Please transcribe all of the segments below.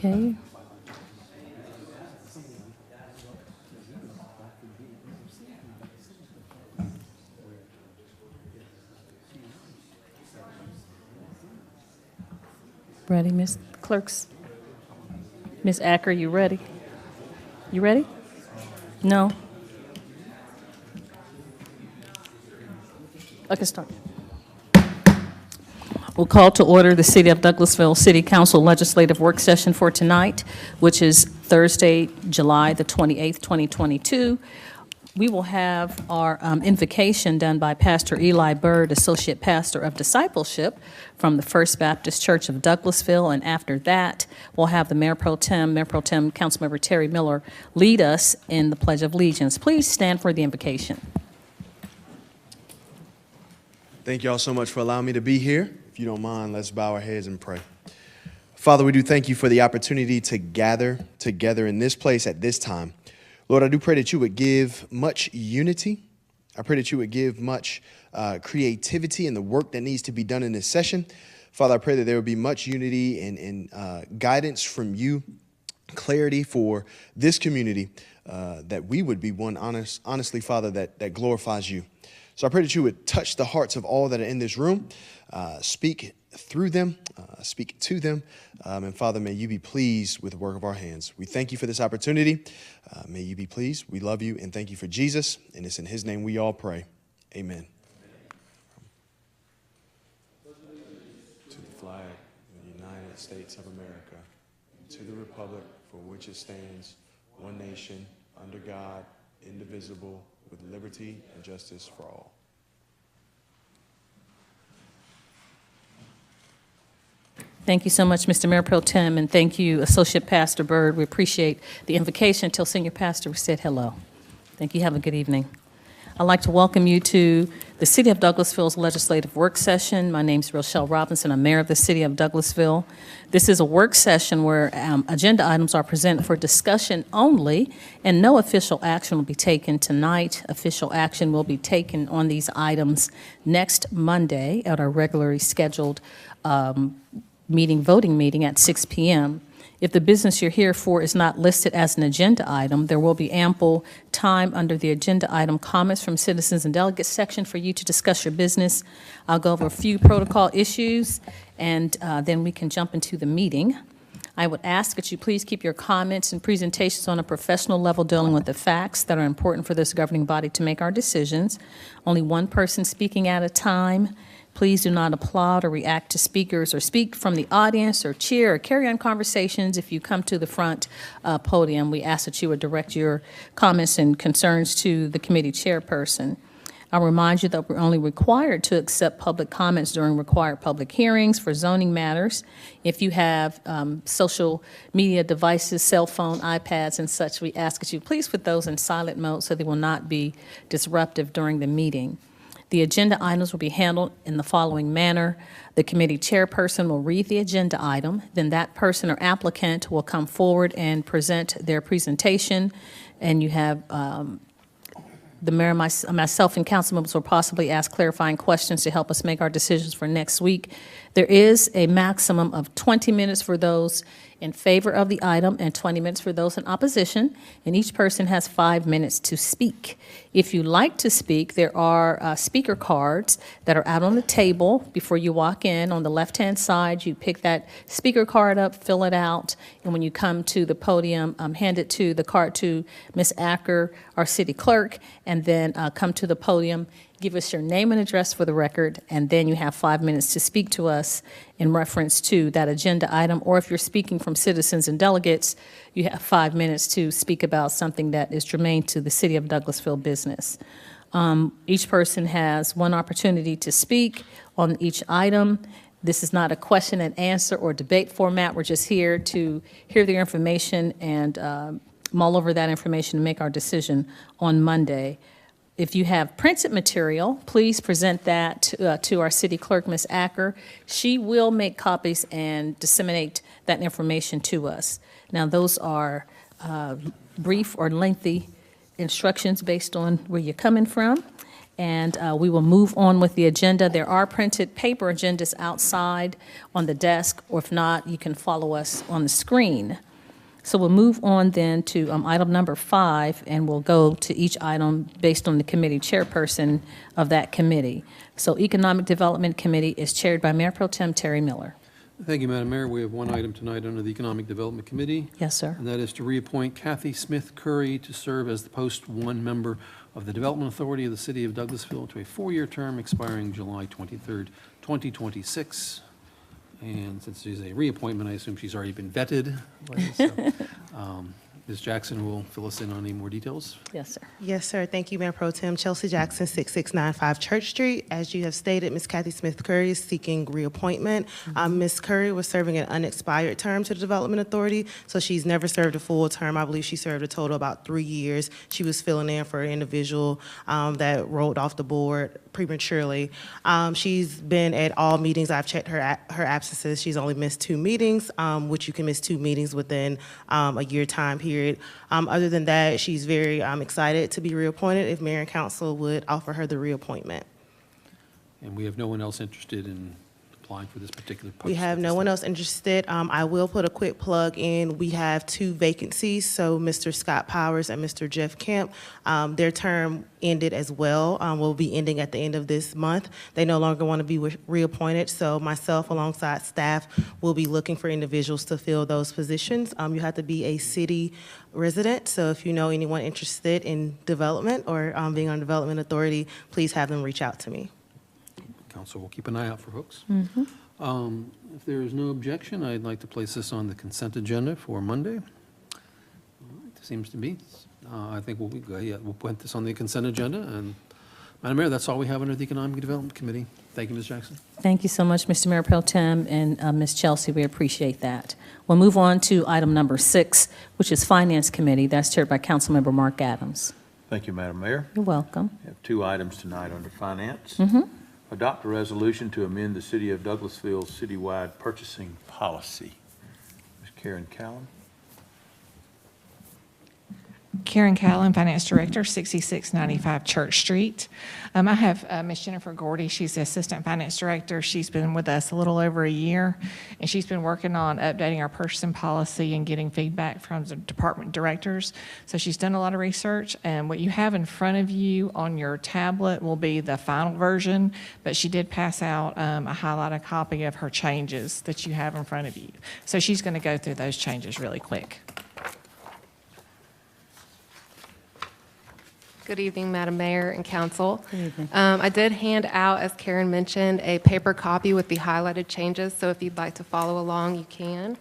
Okay. Ready, Ms. Clerks? Ms. Acker, you ready? You ready? No? Okay, start. We'll call to order the City of Douglasville City Council Legislative Work Session for tonight, which is Thursday, July the 28th, 2022. We will have our invocation done by Pastor Eli Bird, Associate Pastor of Discipleship from the First Baptist Church of Douglasville, and after that, we'll have the Mayor Pro Tem Councilmember Terry Miller, lead us in the Pledge of Allegiance. Please stand for the invocation. Thank you all so much for allowing me to be here. If you don't mind, let's bow our heads and pray. Father, we do thank you for the opportunity to gather together in this place at this time. Lord, I do pray that you would give much unity. I pray that you would give much creativity in the work that needs to be done in this session. Father, I pray that there would be much unity and guidance from you, clarity for this community, that we would be one honestly, Father, that glorifies you. So I pray that you would touch the hearts of all that are in this room, speak through them, speak to them. And Father, may you be pleased with the work of our hands. We thank you for this opportunity. May you be pleased. We love you and thank you for Jesus. And it's in his name we all pray. Amen. To the flag of the United States of America, to the republic for which it stands, one nation, under God, indivisible, with liberty and justice for all. Thank you so much, Mr. Mayor Pro Tem, and thank you, Associate Pastor Bird. We appreciate the invocation. Tell Senior Pastor we said hello. Thank you. Have a good evening. I'd like to welcome you to the City of Douglasville's Legislative Work Session. My name is Rochelle Robinson. I'm Mayor of the City of Douglasville. This is a work session where agenda items are presented for discussion only, and no official action will be taken tonight. Official action will be taken on these items next Monday at our regularly scheduled voting meeting at 6 p.m. If the business you're here for is not listed as an agenda item, there will be ample time under the agenda item comments from citizens and delegates section for you to discuss your business. I'll go over a few protocol issues, and then we can jump into the meeting. I would ask that you please keep your comments and presentations on a professional level dealing with the facts that are important for this governing body to make our decisions. Only one person speaking at a time. Please do not applaud or react to speakers or speak from the audience or cheer or carry on conversations. If you come to the front podium, we ask that you would direct your comments and concerns to the committee chairperson. I'll remind you that we're only required to accept public comments during required public hearings for zoning matters. If you have social media devices, cell phone, iPads, and such, we ask that you please put those in silent mode so they will not be disruptive during the meeting. The agenda items will be handled in the following manner. The committee chairperson will read the agenda item, then that person or applicant will come forward and present their presentation, and you have the mayor, myself, and council members will possibly ask clarifying questions to help us make our decisions for next week. There is a maximum of 20 minutes for those in favor of the item and 20 minutes for those in opposition, and each person has 5 minutes to speak. If you like to speak, there are speaker cards that are out on the table before you walk in. On the left-hand side, you pick that speaker card up, fill it out, and when you come to the podium, hand the card to Ms. Acker, our city clerk, and then come to the podium. Give us your name and address for the record, and then you have 5 minutes to speak to us in reference to that agenda item. Or if you're speaking from citizens and delegates, you have 5 minutes to speak about something that is germane to the City of Douglasville business. Each person has one opportunity to speak on each item. This is not a question and answer or debate format. We're just here to hear the information and mull over that information and make our decision on Monday. If you have printed material, please present that to our city clerk, Ms. Acker. She will make copies and disseminate that information to us. Now, those are brief or lengthy instructions based on where you're coming from. and we will move on with the agenda. There are printed paper agendas outside on the desk, or if not, you can follow us on the screen. So we'll move on then to item number 5, and we'll go to each item based on the committee chairperson of that committee. So Economic Development Committee is chaired by Mayor Pro Tem Terry Miller. Thank you, Madam Mayor. We have one item tonight under the Economic Development Committee. Yes, sir. And that is to reappoint Cathy Smith-Curry to serve as the post 1 member of the Development Authority of the City of Douglasville to a 4-year term expiring July 23rd, 2026. And since she's a reappointment, I assume she's already been vetted. So, Ms. Jackson will fill us in on any more details. Yes, sir. Yes, sir. Thank you, Mayor Pro Tem. Chelsea Jackson, 6695 Church Street. As you have stated, Ms. Cathy Smith-Curry is seeking reappointment. Ms. Curry was serving an unexpired term to the Development Authority, so she's never served a full term. I believe she served a total of about 3 years. She was filling in for an individual that rolled off the board prematurely. She's been at all meetings. I've checked her absences. She's only missed 2 meetings, which you can miss 2 meetings within a year time period. Other than that, she's very excited to be reappointed if Mayor and Council would offer her the reappointment. And we have no one else interested in applying for this particular post. We have no one else interested. I will put a quick plug in. We have 2 vacancies, so Mr. Scott Powers and Mr. Jeff Kemp, their term ended as well, will be ending at the end of this month. They no longer want to be reappointed, so myself alongside staff will be looking for individuals to fill those positions. You have to be a city resident, so if you know anyone interested in development or being on Development Authority, please have them reach out to me. Council will keep an eye out for folks. Mm-hmm. If there is no objection, I'd like to place this on the consent agenda for Monday. Seems to be. I think we'll put this on the consent agenda. And Madam Mayor, that's all we have under the Economic Development Committee. Thank you, Ms. Jackson. Thank you so much, Mr. Mayor Pro Tem and Ms. Chelsea. We appreciate that. We'll move on to item number 6, which is Finance Committee. That's chaired by Councilmember Mark Adams. Thank you, Madam Mayor. You're welcome. We have 2 items tonight under Finance. Mm-hmm. Adopt a resolution to amend the City of Douglasville citywide purchasing policy. Ms. Karin Callan. Karin Callan, Finance Director, 6695 Church Street. I have Ms. Jennifer Gordy. She's the Assistant Finance Director. She's been with us a little over a year, and she's been working on updating our purchasing policy and getting feedback from the department directors. So she's done a lot of research, and what you have in front of you on your tablet will be the final version, but she did pass out a highlighted copy of her changes that you have in front of you. So she's going to go through those changes really quick. Good evening, Madam Mayor and Council. Good evening. I did hand out, as Karin mentioned, a paper copy with the highlighted changes, so if you'd like to follow along, you can.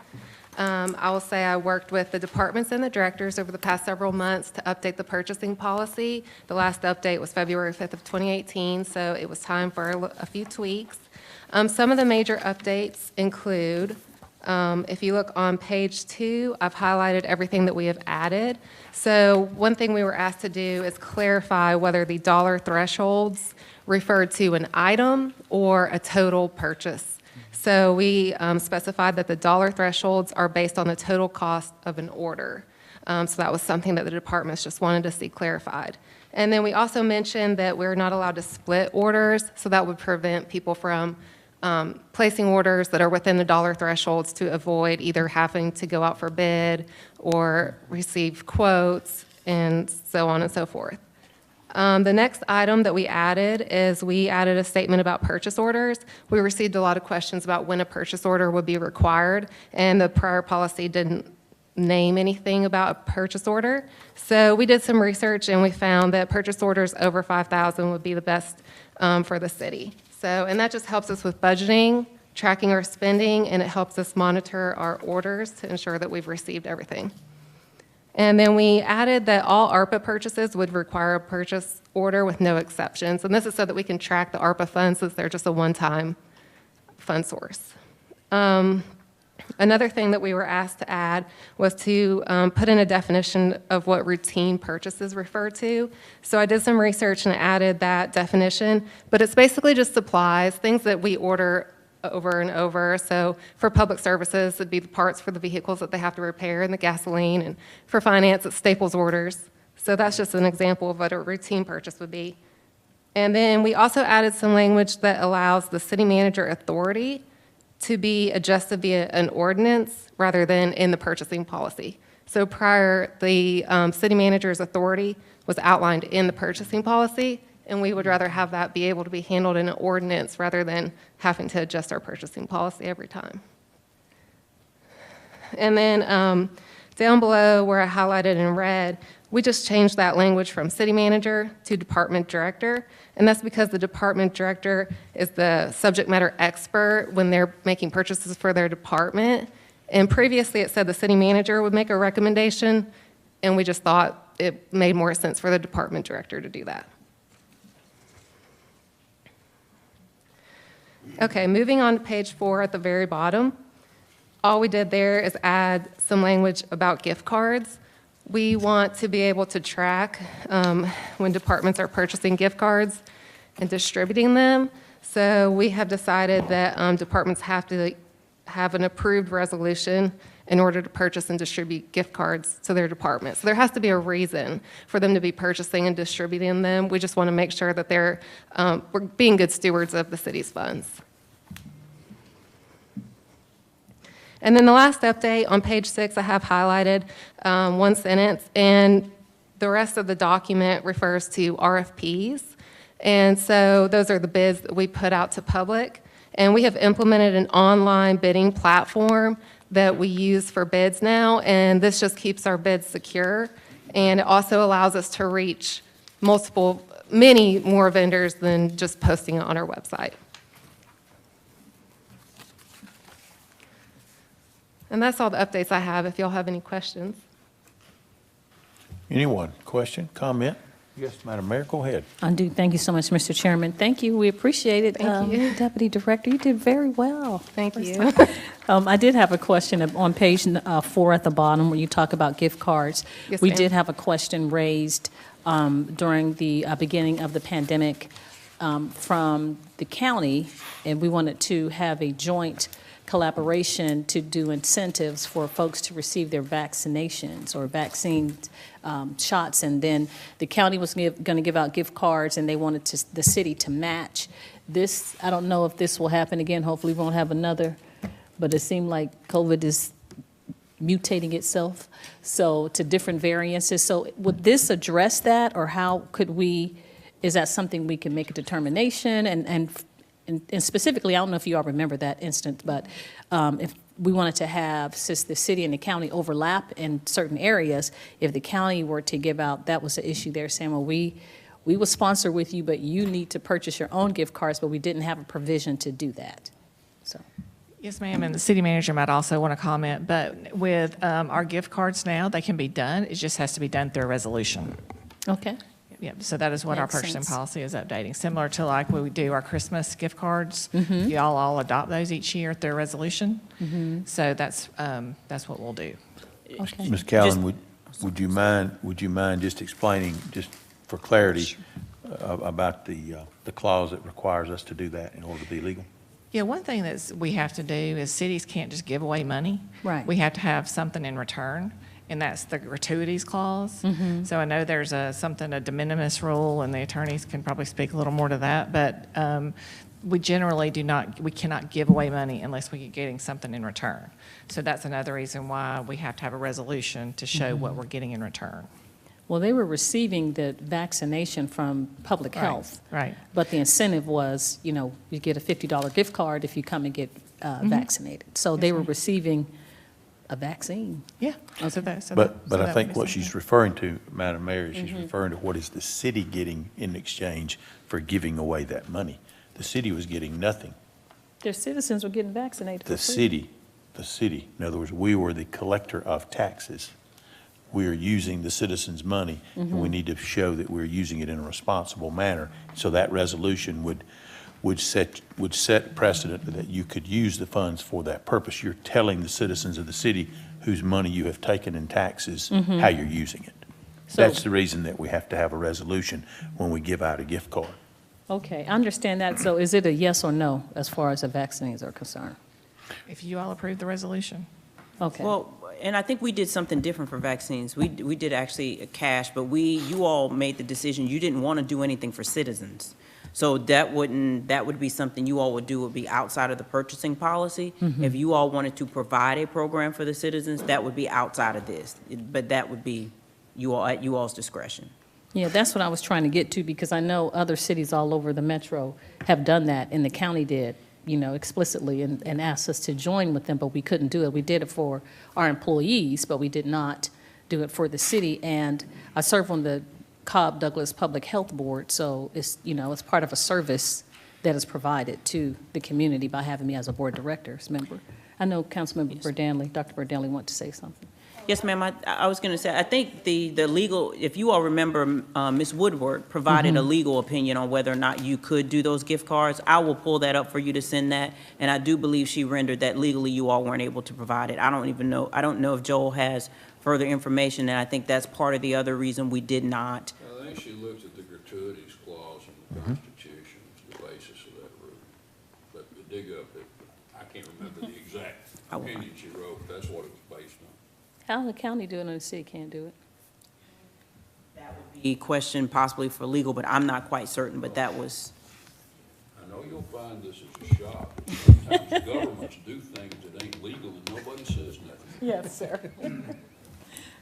I will say I worked with the departments and the directors over the past several months to update the purchasing policy. The last update was February 5th of 2018, so it was time for a few tweaks. Some of the major updates include, if you look on page 2, I've highlighted everything that we have added. So one thing we were asked to do is clarify whether the dollar thresholds referred to an item or a total purchase. So we specified that the dollar thresholds are based on the total cost of an order. So that was something that the departments just wanted to see clarified. And then we also mentioned that we're not allowed to split orders, so that would prevent people from placing orders that are within the dollar thresholds to avoid either having to go out for bid or receive quotes and so on and so forth. The next item that we added is we added a statement about purchase orders. We received a lot of questions about when a purchase order would be required, and the prior policy didn't name anything about a purchase order. So we did some research and we found that purchase orders over $5,000 would be the best for the city. So, and that just helps us with budgeting, tracking our spending, and it helps us monitor our orders to ensure that we've received everything. And then we added that all ARPA purchases would require a purchase order with no exceptions. And this is so that we can track the ARPA funds since they're just a one-time fund source. Another thing that we were asked to add was to put in a definition of what routine purchases refer to. So I did some research and added that definition, but it's basically just supplies, things that we order over and over. So for public services, it'd be the parts for the vehicles that they have to repair and the gasoline, and for finance, it's staples orders. So that's just an example of what a routine purchase would be. And then we also added some language that allows the city manager authority to be adjusted via an ordinance rather than in the purchasing policy. So prior, the city manager's authority was outlined in the purchasing policy, and we would rather have that be able to be handled in an ordinance rather than having to adjust our purchasing policy every time. And then down below where I highlighted in red, we just changed that language from city manager to department director. And that's because the department director is the subject matter expert when they're making purchases for their department. And previously it said the city manager would make a recommendation, and we just thought it made more sense for the department director to do that. Okay, moving on to page 4 at the very bottom. All we did there is add some language about gift cards. We want to be able to track when departments are purchasing gift cards and distributing them. So we have decided that departments have to have an approved resolution in order to purchase and distribute gift cards to their department. So there has to be a reason for them to be purchasing and distributing them. We just want to make sure that we're being good stewards of the city's funds. And then the last update on page 6, I have highlighted one sentence, and the rest of the document refers to RFPs. And so those are the bids that we put out to public. And we have implemented an online bidding platform that we use for bids now, and this just keeps our bids secure. And it also allows us to reach many more vendors than just posting it on our website. And that's all the updates I have, if y'all have any questions. Anyone, question, comment? Yes, Madam Mayor, go ahead. I do. Thank you so much, Mr. Chairman. Thank you. We appreciate it. Thank you. Deputy Director, you did very well. Thank you. I did have a question on page 4 at the bottom where you talk about gift cards. Yes, We ma'am. did have a question raised during the beginning of the pandemic from the county, and we wanted to have a joint collaboration to do incentives for folks to receive their vaccinations or vaccine shots. And then the county was going to give out gift cards, and they wanted the city to match this. I don't know if this will happen again. Hopefully we won't have another, but it seemed like COVID is mutating itself so to different variances. So would this address that, or how could we, is that something we can make a determination? And specifically, I don't know if you all remember that instance, but if we wanted to have, since the city and the county overlap in certain areas, if the county were to give out, that was the issue there, saying, well, we will sponsor with you, but you need to purchase your own gift cards, but we didn't have a provision to do that. So. Yes, ma'am, and the city manager might also want to comment, but with our gift cards now, they can be done. It just has to be done through a resolution. Okay. Yep, so that is what our Makes purchasing sense. policy is updating, similar to like when we do our Christmas gift cards. You all adopt those each year through a resolution. So that's what we'll do. Okay. Ms. Callan, would you mind just explaining, just for clarity, about the clause that requires us to do that in order to be legal? Yeah, one thing that we have to do is cities can't just give away money. Right. We have to have something in return, and that's the gratuities clause. So I know there's a de minimis rule, and the attorneys can probably speak a little more to that, but we generally we cannot give away money unless we get getting something in return. So that's another reason why we have to have a resolution to show what we're getting in return. Well, they were receiving the vaccination from public health. Right. But the incentive was, you get a $50 gift card if you come and get vaccinated. So they were receiving a vaccine. Yeah. But I think what she's referring to, Madam Mayor, is she's referring to what is the city getting in exchange for giving away that money. The city was getting nothing. Their citizens were getting vaccinated. The city, in other words, we were the collector of taxes. We are using the citizens' money, and we need to show that we're using it in a responsible manner. So that resolution would set precedent that you could use the funds for that purpose. You're telling the citizens of the city whose money you have taken in taxes how you're using it. So- That's the reason that we have to have a resolution when we give out a gift card. Okay, I understand that. So is it a yes or no as far as the vaccines are concerned? If you all approve the resolution. Okay. Well, And I think we did something different for vaccines. We did actually a cash, but you all made the decision, you didn't want to do anything for citizens. So that would be something you all would do, would be outside of the purchasing policy. If you all wanted to provide a program for the citizens, that would be outside of this. But that would be at you all's discretion. Yeah, that's what I was trying to get to, because I know other cities all over the metro have done that, and the county did, explicitly, and asked us to join with them, but we couldn't do it. We did it for our employees, but we did not do it for the city. And I serve on the Cobb Douglas Public Health Board, so it's, it's part of a service that is provided to the community by having me as a board directors member. I know Councilmember Danley, Dr. Danley, want to say something. Yes, ma'am. I was going to say, I think the legal, if you all remember, Ms. Woodward provided a legal opinion on whether or not you could do those gift cards. I will pull that up for you to send that, and I do believe she rendered that legally you all weren't able to provide it. I don't know if Joel has further information, and I think that's part of the other reason we did not. I think she looked at the gratuities clause in the Constitution as the basis of that rule. But to dig up it, I can't remember the exact opinion she wrote, but that's what it was based on. How the county do it and the city can't do it? That would be a question possibly for legal, but I'm not quite certain, but that was. I know you'll find this as a shock. Sometimes governments do things that ain't legal and nobody says nothing. Yes, sir.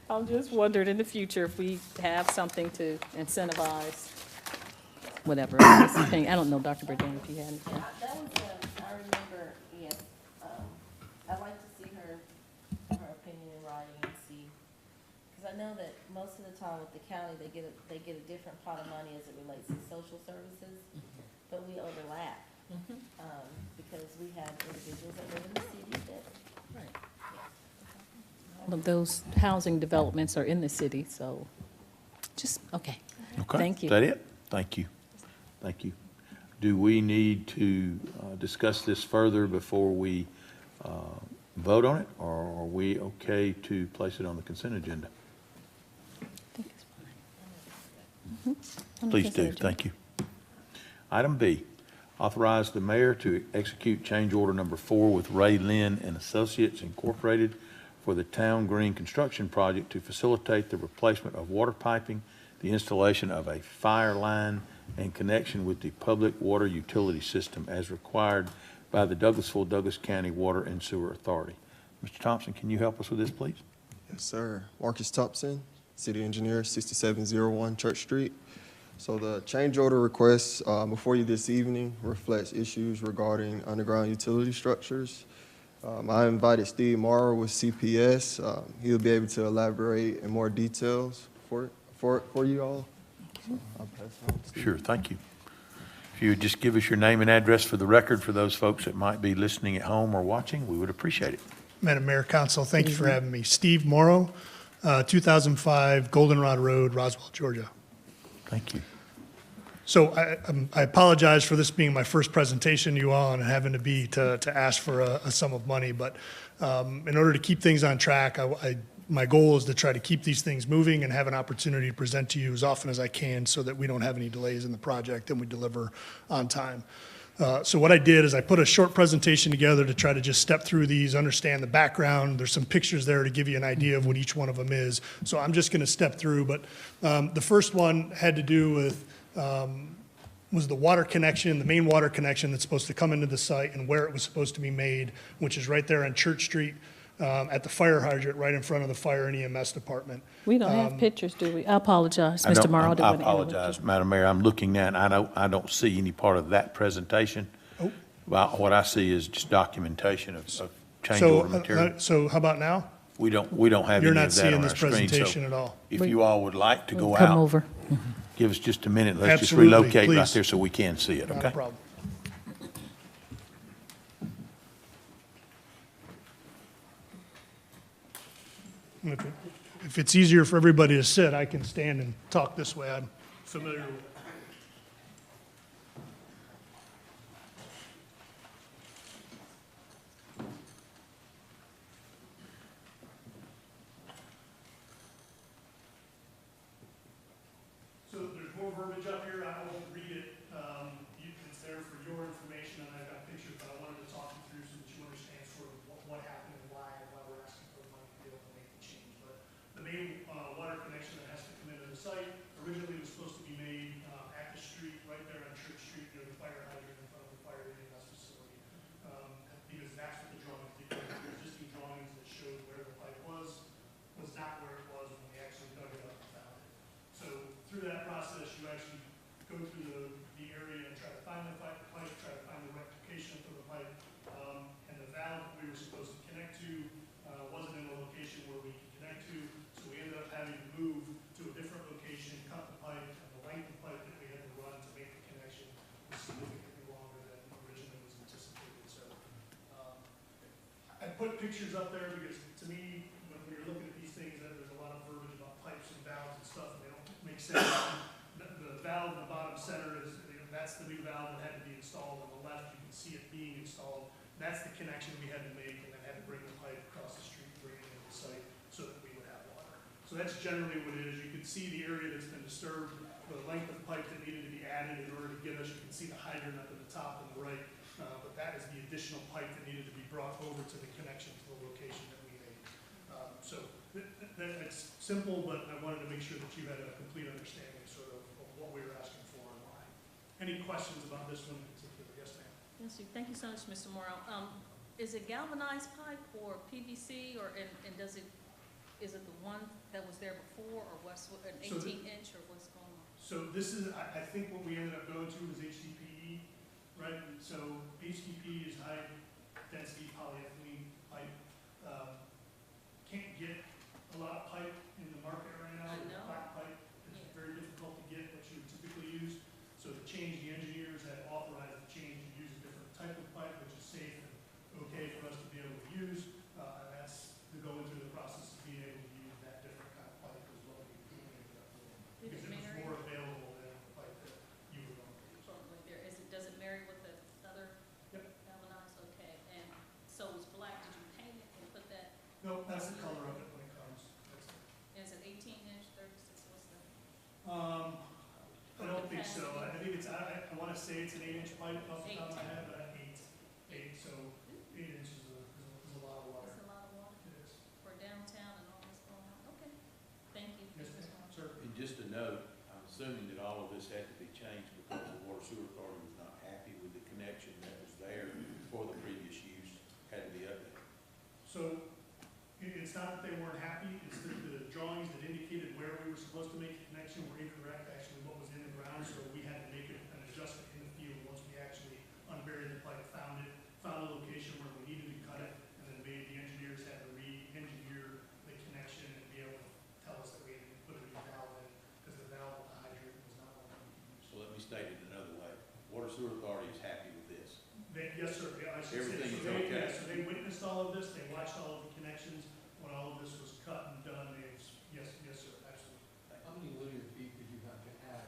I'm just wondering in the future if we have something to incentivize whatever. I don't know, Dr. Burden, if you had anything. That was, I remember, yes, I'd like to see her opinion in writing and see, because I know that most of the time with the county, they get a different pot of money as it relates to social services, but we overlap, because we have individuals that live in the city that. Right. All of those housing developments are in the city, so okay. Okay. Thank you. Is that it? Thank you. Thank you. Do we need to discuss this further before we vote on it, or are we okay to place it on the consent agenda? I think it's fine. On the Please consent do. agenda. Thank you. Item B, authorize the mayor to execute change order number 4 with Ra-Lin and Associates Incorporated for the Town Green Construction Project to facilitate the replacement of water piping, the installation of a fire line, and connection with the public water utility system as required by the Douglasville, Douglas County Water and Sewer Authority. Mr. Thompson, can you help us with this, please? Yes, sir. Marcus Thompson, City Engineer, 6701 Church Street. So the change order request before you this evening reflects issues regarding underground utility structures. I invited Steve Morrow with CPS. He'll be able to elaborate in more details for you all. So I'll pass it on to Steve. Sure, thank you. If you would just give us your name and address for the record for those folks that might be listening at home or watching, we would appreciate it. Madam Mayor, Council, thank you for having me. Steve Morrow, 2005 Goldenrod Road, Roswell, Georgia. Thank you. So I apologize for this being my first presentation to you all and having to ask for a sum of money, but in order to keep things on track, my goal is to try to keep these things moving and have an opportunity to present to you as often as I can so that we don't have any delays in the project and we deliver on time. So what I did is I put a short presentation together to try to just step through these, understand the background. There's some pictures there to give you an idea of what each one of them is. So I'm just going to step through, but the first one had to do with was the water connection, the main water connection that's supposed to come into the site and where it was supposed to be made, which is right there on Church Street at the fire hydrant right in front of the fire and EMS department. We don't have pictures, do we? I apologize, Mr. Morrow. I apologize, Madam Mayor. I'm looking now, and I don't see any part of that presentation. Oh. Well, what I see is just documentation of change order material. So how about now? We don't have You're any not of that seeing on our this screen. presentation So at all. if you all would like to go Come out, over. give us just a minute. Let's just Absolutely, relocate right please. there so we can see it, Not a okay? problem. If it's easier for everybody to sit, I can stand and talk this way. I'm familiar with it. So there's more verbiage up here. I won't read it. It's there for your information, and I've got pictures, but I wanted to talk you through so that you understand sort of what happened and why we're asking for the money to be able to put pictures up there because to me, when you're looking at these things, there's a lot of verbiage about pipes and valves and stuff, and they don't make sense. The valve in the bottom center is, that's the new valve that had to be installed. On the left, you can see it being installed. That's the connection we had to make, and then had to bring the pipe across the street, bring it into the site so that we would have water. So that's generally what it is. You can see the area that's been disturbed, the length of pipe that needed to be added in order to get us. You can see the hydrant up at the top on the right, but that is the additional pipe that needed to be brought over to the connection to the location that we made. So it's simple, but I wanted to make sure that you had a complete understanding sort of what we were asking for and why. Any questions about this one in particular? Yes, ma'am. Yes, sir. Thank you so much, Mr. Morrow. Is it galvanized pipe or PVC, or and does it, is it the one that was there before, or what's an 18-inch, or what's going on? So this is, I think what we ended up going to was HDPE, right? So HDPE is high density polyethylene pipe. Can't get a lot of pipe in the market right now. I know. Black pipe is very difficult to get, what you would typically use. So to change, the engineers had authorized the change to use a different type of pipe, which is safe and okay for us to be able to use. And that's to go into the process of being able to use that different kind of pipe is what we ended up doing. Because it was more available than the pipe that you were going to use. Does it marry with the other Yep. galvanized? Okay, and so it's black. Did you paint it and put that? No, that's the color of it when it comes. That's it. Is it 18-inch, 36? What's the? I don't think so. I think it's, I want to say it's an 8-inch pipe off the top of my head, but eight, so 8 inches is a lot of water. That's a lot of water It is. for downtown and all this going on. Okay, thank you. Yes, Mr. ma'am. Morrow. Sir. And just a note, I'm assuming that all of this had to be changed because the Water Sewer Authority was not happy with the connection that was there for the previous use, had to be updated. So it's not that they weren't happy, it's that the drawings that indicated where we were supposed to make the connection were incorrect, actually what was in the ground, so we had to make an adjustment in the field once we actually unburied the pipe, found a location where we needed to cut it, and then the engineers had to re-engineer the connection and be able to tell us that we had to put a new valve in, because the valve of the hydrant was not one we could use. So let me state it another way. Water Sewer Authority is happy with this. Yes, sir. Yeah, I should say. Everything is So they- okay. yeah, so they witnessed all of this, they watched all of the connections. When all of this was cut and done, yes, sir, absolutely. How many linear feet did you have to add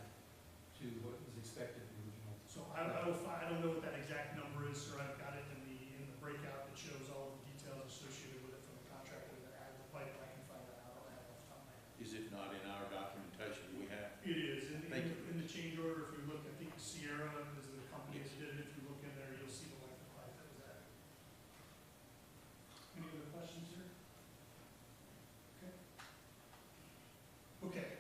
to what was expected in the original? So I don't know what that exact number is, sir. I've got it in the breakout that shows all of the details associated with it from the contractor that added the pipe. I can find that out. I don't have it off the top of my head. Is it not in our documentation we have? It is. Thank you. In the change order, if you look, I think Sierra is the company that did it. If you look in there, you'll see the length of pipe that was added. Any other questions, sir? Okay.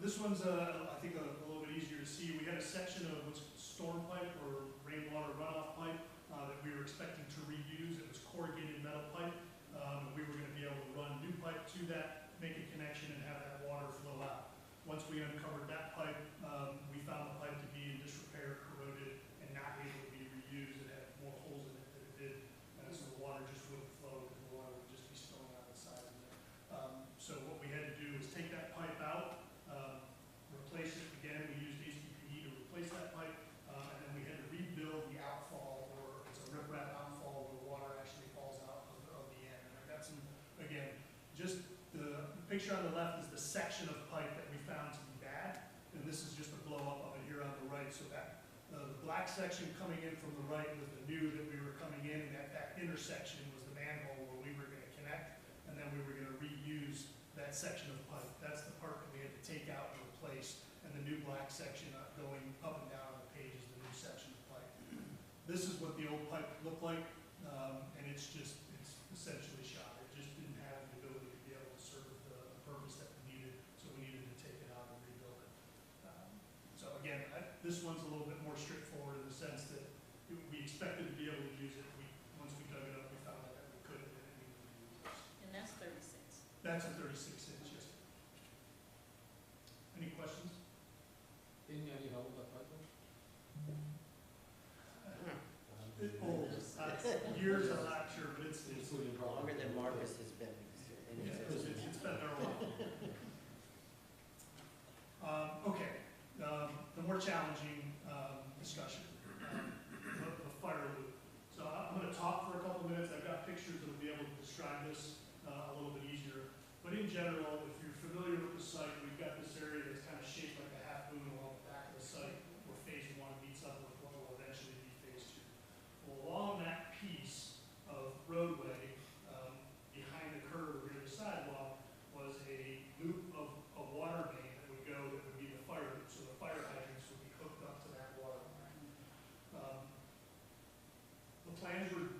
This one's, I think, a little bit easier to see. We had a section of what's storm pipe or rainwater runoff pipe that we were expecting to reuse. It was corrugated metal pipe. We were going to be able to run new pipe to that, make a connection, and have that water flow out. Once we uncovered that pipe, we found the pipe to be in disrepair, corroded, and not able to be reused. It had more holes in it than it did, so the water just wouldn't flow, and the water would just be spilling out of the sides of it. So what we had to do was take that pipe out, replace it again. We used HDPE to replace that pipe, and then we had to rebuild the outfall, or it's a riprap outfall where the water actually falls out of the end. And I got some, again, just the picture on the left is the section of pipe that we found to be bad, and this is just a blow up of it here on the right. So that the black section coming in from the right was the new that we were coming in, and that intersection was the manhole where we were going to connect, and then we were going to reuse that section of pipe. That's the part that we had to take out and replace, and the new black section going up and down on the page is the new section of pipe. This is what the old pipe looked like, and it's essentially shot. It just didn't have the ability to be able to serve the purpose that we needed, so we needed to take it out and rebuild it. So again, this one's a little bit more straightforward in the sense that we expected to be able to use it. Once we dug it up, we found out that we couldn't, and we needed to use it. And that's 36. That's a 36-inch, yes. Any questions? Didn't you have any help with that pipe? Years, I'm not sure, but it's Including probably. Longer than Marcus has been in yeah, existence. it's been there a while. Okay, the more challenging discussion, the fire loop. So I'm going to talk talk for a couple minutes. I've got pictures that'll be able to describe this a little bit easier. But in general, if you're familiar with the site, we've got this area that's kind of shaped like a half moon along the back of the site where phase 1 meets up with what will eventually be phase 2. Well, along that piece of roadway, behind the curb near the sidewalk, was a loop of a water main that would go, that would be the fire loop. So the fire hydrants would be hooked up to that water line. The plans were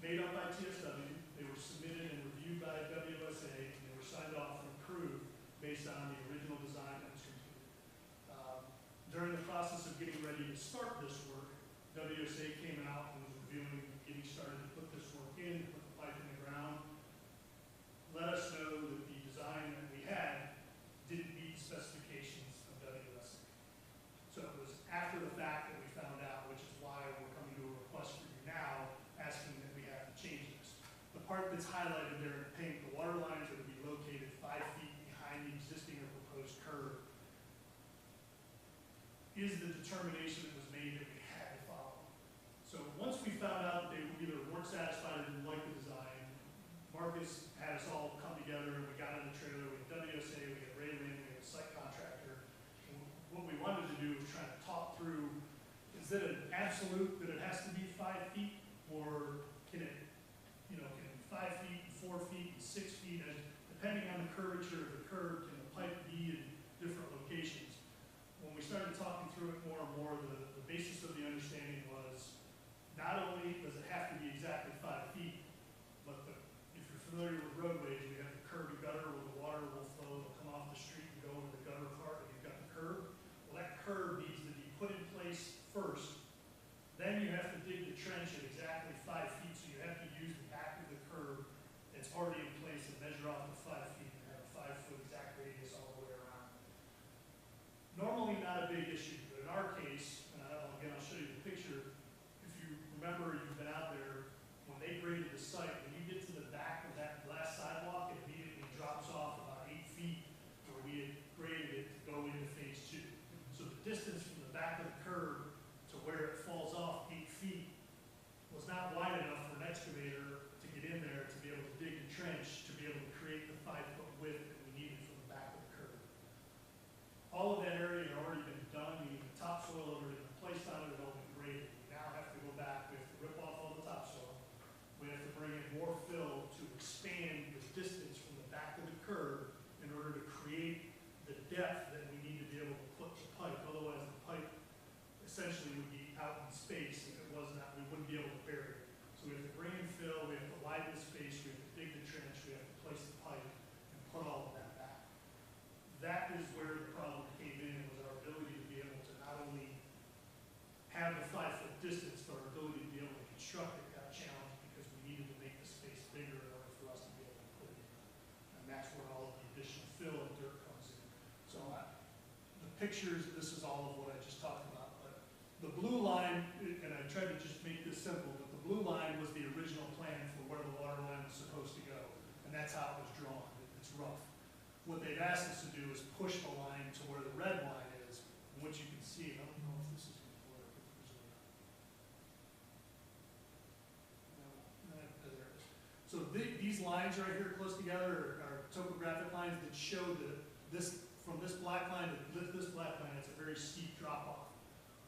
made up by TSW. They were submitted and reviewed by WSA, and they were signed off and approved based on the original design that was completed. During the process of getting ready to start this work, WSA came out and was reviewing, getting started to put this work in, put the pipe in the ground. Let us know that the design that we had didn't meet specifications of WSA. So it was after the fact that we found out, which is why we're coming to a request for you now, asking that we have to change this. The part that's highlighted there in pink, the water lines are to be located 5 feet behind the existing or proposed curb, is the determination that was made that we had to follow. So once we found out that they either weren't satisfied or didn't like the design, Marcus had us all come together and we got in the trailer. We had WSA, we had Ra-Lin, we had a site contractor. And what we wanted to do was try to talk through, is it an absolute that it has to be 5 feet, or can it, can it be 5 feet, 4 feet, 6 feet, and depending on the curvature of the curb, can the pipe be in different locations? When we started talking through it more and more, the basis of the understanding was not only does it have to be exactly 5 feet, but if you're familiar with roadways, we have the curb and gutter where the water will flow, it'll come off the street and go into the gutter part, and you've got the curb. Well, that curb needs to be put in place first. Then you have to dig the trench at exactly 5 feet, so you have to use the back of the curb that's already in place and measure off the 5 feet and have a 5-foot exact radius all the way around. Normally not a big issue, but in our case, and again, I'll show you the picture. If you remember, you've been out there, when they graded the site, when you get to the back of that glass sidewalk, it immediately drops off about 8 feet where we had graded it to go into phase 2. So the distance from the back of the curb to where it falls off 8 feet was not wide enough for an excavator to get in there to be able to dig the trench, to be able to create the 5-foot width that we needed from the back of the curb. All of that area had already been done, meaning the topsoil had already been placed on it, it had all been graded. We now have to go back, we have to rip off all the topsoil. We have to bring in more fill to expand the distance from the back of the curb in order to create the depth that we need to be able to put the pipe. Otherwise, the pipe essentially would be out in space if it was not, we wouldn't be able to bury it. So we have to bring in fill, we have to widen the space, we have to dig the trench, we have to place the pipe and put all of that back. That is where the problem came in, was our ability to be able to not only have the 5-foot distance, but our ability to be able to construct it got challenged because we needed to make the space bigger in order for us to be able to put it in. And that's where all of the additional fill and dirt comes in. So the pictures, this is all of what I just talked about, but the blue line, and I tried to just make this simple, but the blue line was the original plan for where the water line was supposed to go. And that's how it was drawn. It's rough. What they've asked us to do is push the line to where the red line is, and what you can see, I don't know if this is going to work. There it is. So these lines right here close together are topographic lines that show that from this black line to this black line, it's a very steep drop off.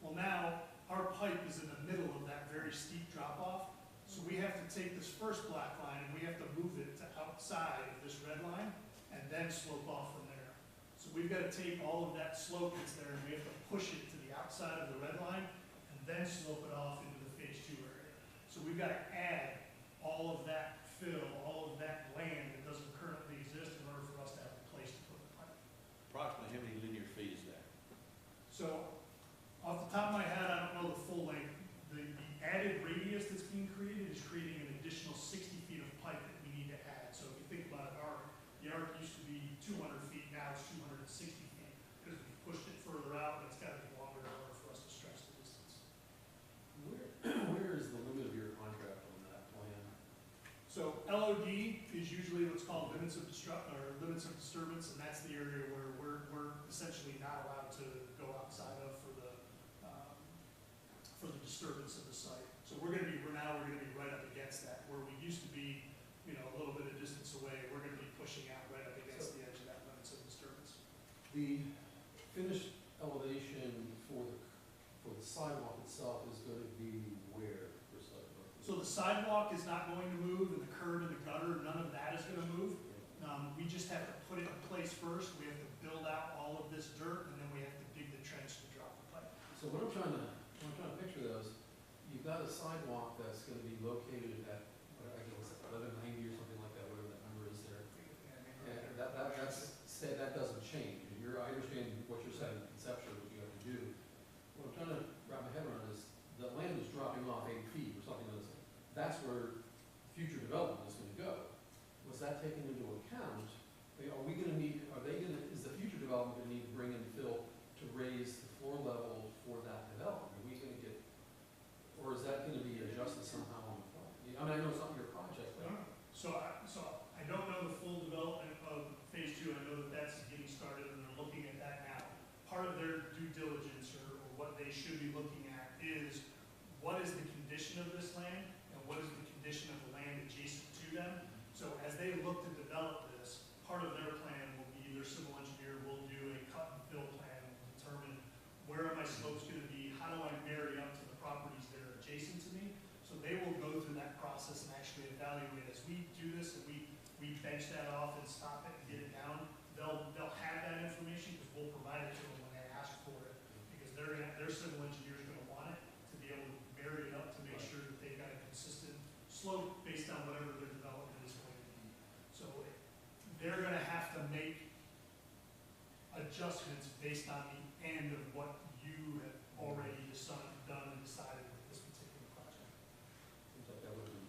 Well, now our pipe is in the middle of that very steep drop off. So we have to take this first black line and we have to move it to outside of this red line and then slope off from there. So we've got to take all of that slope that's there and we have to push it to the outside of the red line and then slope it off into the phase 2 area. So we've got to add all of that fill, all of that land that doesn't currently exist in order for us to have a place to put the pipe. Approximately how many linear feet is that? So off the top of my head, I don't know the full length. The added radius that's being created is creating an additional 60 feet of pipe that we need to add. So if you think about it, the arc used to be 200 feet, now it's 260 feet because we pushed it further out and it's got to be longer in order for us to stretch the distance. Where is the limit of your contract on that plan? So LOD is usually what's called limits of disturbance, and that's the area where we're essentially not allowed to go outside of for the disturbance of the site. So we're gonna be right up against that, where we used to be, you know, a little bit of distance away, we're gonna be pushing out right up against the edge of that limits of disturbance. The finished elevation for the sidewalk itself is going to be where precisely? So the sidewalk is not going to move, and the curb and the gutter, none of that is gonna move. We just have to put it in place first, we have to build out all of this dirt, and then we have to dig the trench to drop the pipe. So what I'm trying to picture though is, you've got a sidewalk that's going to be located at, what I guess, 1190 or something like that, whatever that number is there. And that doesn't change. I understand what you're saying conceptually, what you have to do. What I'm trying to wrap my head around is, the land is dropping off 8 feet or something like that. That's where future development is going to go. Was that taken into account? Are we going to need, is the future development going to need to bring in fill to raise the floor level for that development? Are we going to get, or is that going to be adjusted somehow on the fly? I mean, I know it's not your project, but. So I don't know the full development of phase 2. I know that that's getting started and they're looking at that now. Part of their due diligence or what they should be looking at is what is the condition of this land and what is the condition of the land adjacent to them. So as they look to develop this, part of their plan will be their civil engineer will do a cut and fill plan and determine where are my slopes going to be, how do I marry up to the properties that are adjacent to me. So they will go through that process and actually evaluate. As we do this and we bench that off and stop it and get it down, they'll have that information because we'll provide it to them when they ask for it, because their civil engineer is going to want it to be able to marry it up to make sure that they've got a consistent slope based on whatever their development is going to be. So they're going to have to make adjustments based on the end of what you have already done and decided with this particular project. Seems like that would be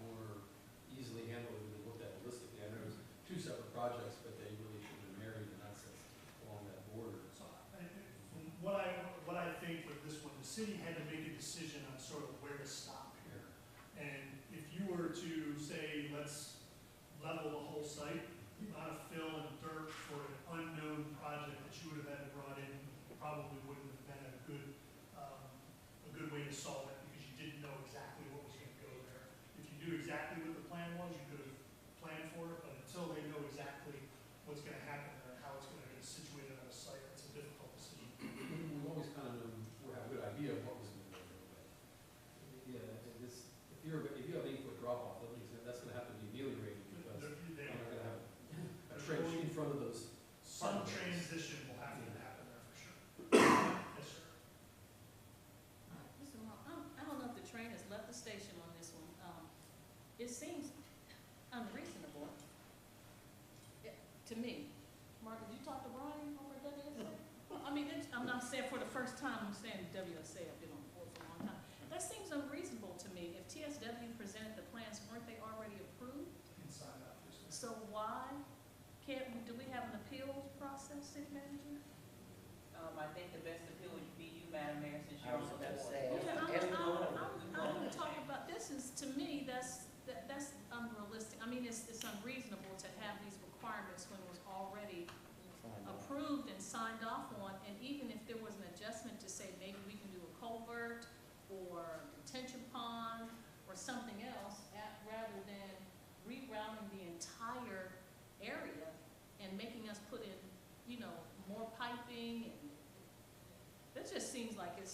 more easily handled if we looked at it holistically. I know there's 2 separate projects, but they really should be married in that sense along that border. So from what I think with this one, the city had to make a decision on sort of where to stop here. And if you were to say, let's level the whole site, the amount of fill and dirt for an unknown project that you would have had brought in probably wouldn't have been a good way to solve it, because you didn't know exactly what was going to go there. If you knew exactly what the plan was, you could have planned for it, but until they know exactly what's going to happen there and how it's going to get situated on a site, it's a difficult decision. We've always kind of have a good idea of what was going to go there. Yeah, if you have 8-foot drop off, that's going to have to be ameliorated because you're not going to have a trench in front of those. Some transition will have to happen there for sure. Yes, sir. Mr. Mark, I don't know if the train has left the station on this one. It seems unreasonable to me. Mark, did you talk to Brian over at WSA? Well, I mean, I'm not saying for the first time, I'm saying WSA, I've been on the board for a long time. That seems unreasonable to me. If TSW presented the plans, weren't they already approved? Inside out, yes, sir. So why do we have an appeals process, city manager? I think the best appeal would be you, Madam Mayor, since I you're was on the about to board. say, Yeah, I'm talking about, this is, to me, that's unrealistic. I mean, it's unreasonable to have these requirements when it was already approved and signed off on, and even if there was an adjustment to say maybe we can do a culvert or a detention pond or something else, rather than rerouting the entire area and making us put in, more piping, and that just seems like that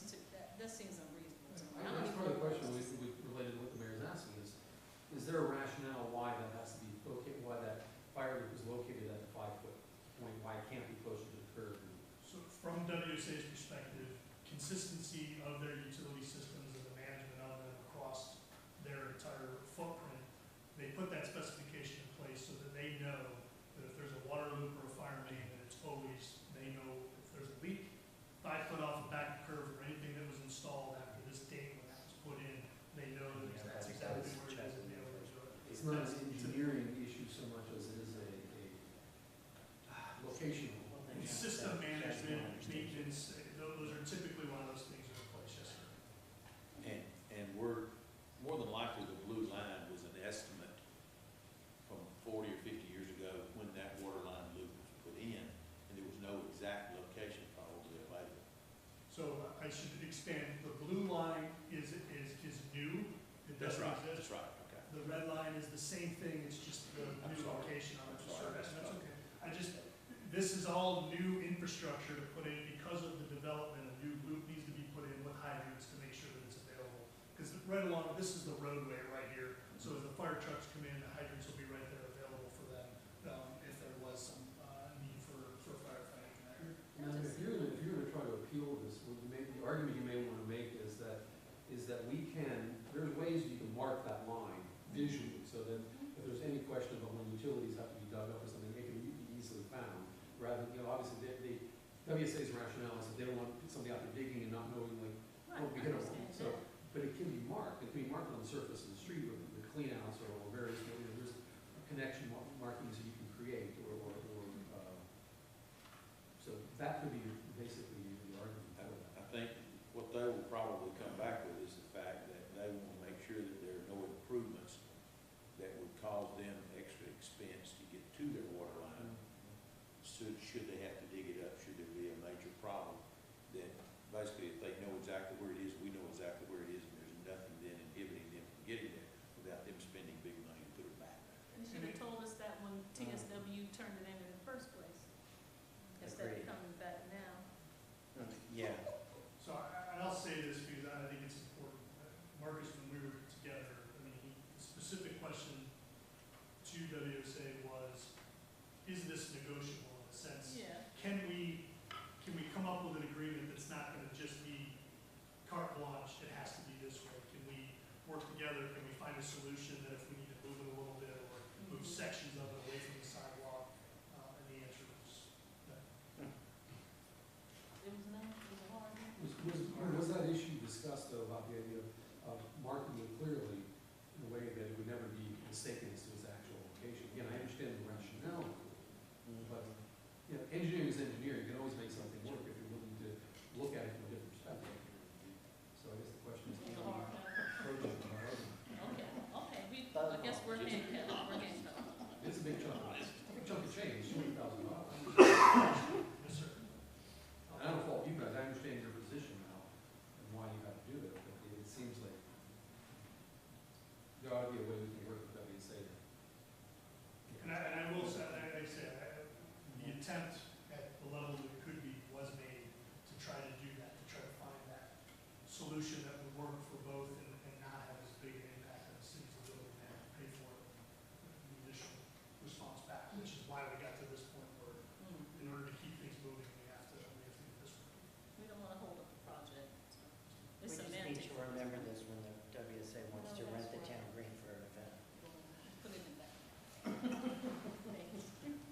seems unreasonable to me. That's part of the question we related to what the mayor's asking is there a rationale why that has to be located, why that fire loop is located at the 5-foot point, why it can't be closer to the curb? So from WSA's perspective, consistency of their utility systems and the management of them across their entire footprint, they put that specification in place so that they know that if there's a water loop or a fire main, that it's always, they know if there's a leak, 5 foot off the back curve or anything that was installed after this date when that was put in, they know that that's exactly where it is and be able to do it. It's not an engineering issue so much as it is a locational. System management, maintenance, those are typically one of those things that are in place, yes, sir. And we're, more than likely, the blue line was an estimate from 40 or 50 years ago when that water line loop was put in, and there was no exact location probably available. So I should expand, the blue line is new It doesn't exist. That's right, okay. The red line is the same thing, it's just the I'm new sorry. location on the I'm sorry. disturbance. That's okay. This is all new infrastructure to put in because of the development. A new loop needs to be put in with hydrants to make sure that it's available. Because right along, this is the roadway right here. So as the fire trucks come in, the hydrants will be right there available for them if there was some need for firefighting there. Now, if you're gonna try to appeal this, the argument you may wanna make is that there's ways you can mark that line visually, so that if there's any question about when utilities have to be dug up or something, it can be easily found, rather than, obviously, the WSA's rationale is that they don't want somebody out there digging and not knowing, like, what we hit on. So, but it can be marked on the surface of the street with the cleanouts or various, there's connection markings that you can create, so that could be basically the argument for that. I think what they will probably come back with is the fact that they want to make sure that there are no improvements that would cause them extra expense to get to their water line. So should they have to dig it up, should there be a major problem, then basically if they know exactly where it is, we know exactly where it is, and there's nothing then inhibiting them from getting there without them spending big money to put it back. You should have told us that when TSW turned it in the first place, instead of Agreed. coming back now. Yeah. So I'll say this because I think it's important. Marcus, when we were together, the specific question to WSA was, is this negotiable in a sense? Yeah. Can we come up with an agreement that's not going to just be carte blanche, it has to be this way? Can we work together? Can we find a solution that if we need to move it a little bit or move sections of it away from the sidewalk? And the answer was no. It was no, it was a hard one. Was that issue discussed, though, about the idea of marking it clearly in a way that it would never be mistaken as to its actual location? Again, I understand the rationale, but, engineering is engineering. You can always make something work if you're willing to look at it from a different perspective. So I guess the question is, It was a hard one. approaching the argument? Okay, I guess we're handcuffed, we're handcuffed. It's a big chunk of change, $200,000. Yes, sir. I don't fault you guys, I understand your position now and why you have to do that, but it seems like there ought to be a way we can work with WSA. And I will say, like I said, the attempt at the level that it could be was made to try to do that, to try to find that solution that would work for both and not have as big an impact on the city's ability to have to pay for the initial response back, which is why we got to this point where in order to keep things moving, we have to do this. We don't want to hold up the project. We It's just need semantic. to remember this when the WSA wants to rent the town green for an event. Put it in that.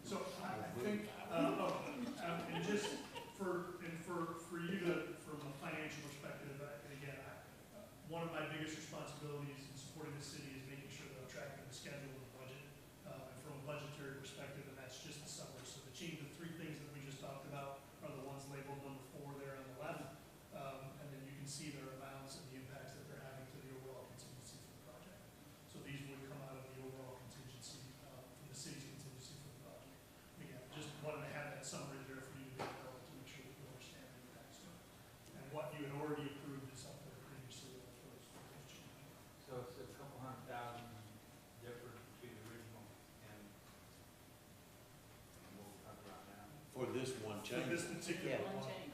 So I think, and just for you to, from a financial perspective, again, one of my biggest responsibilities in supporting the city is making sure that I'm tracking the schedule and the budget, and from a budgetary perspective, and that's just the summary. So the three things that we just talked about are the ones labeled number 4 there on the left, and then you can see their amounts and the impacts that they're having to the overall contingency for the project. So these would come out of the overall contingency, from the city's contingency for the project. Again, just wanted to have that summary there for you to be able to make sure that you understand the impacts. And what you had already approved is up there previously for those changes. So it's a couple $100,000 different to the original and what we're talking about now. For this one For change, this particular Yeah. one, Change.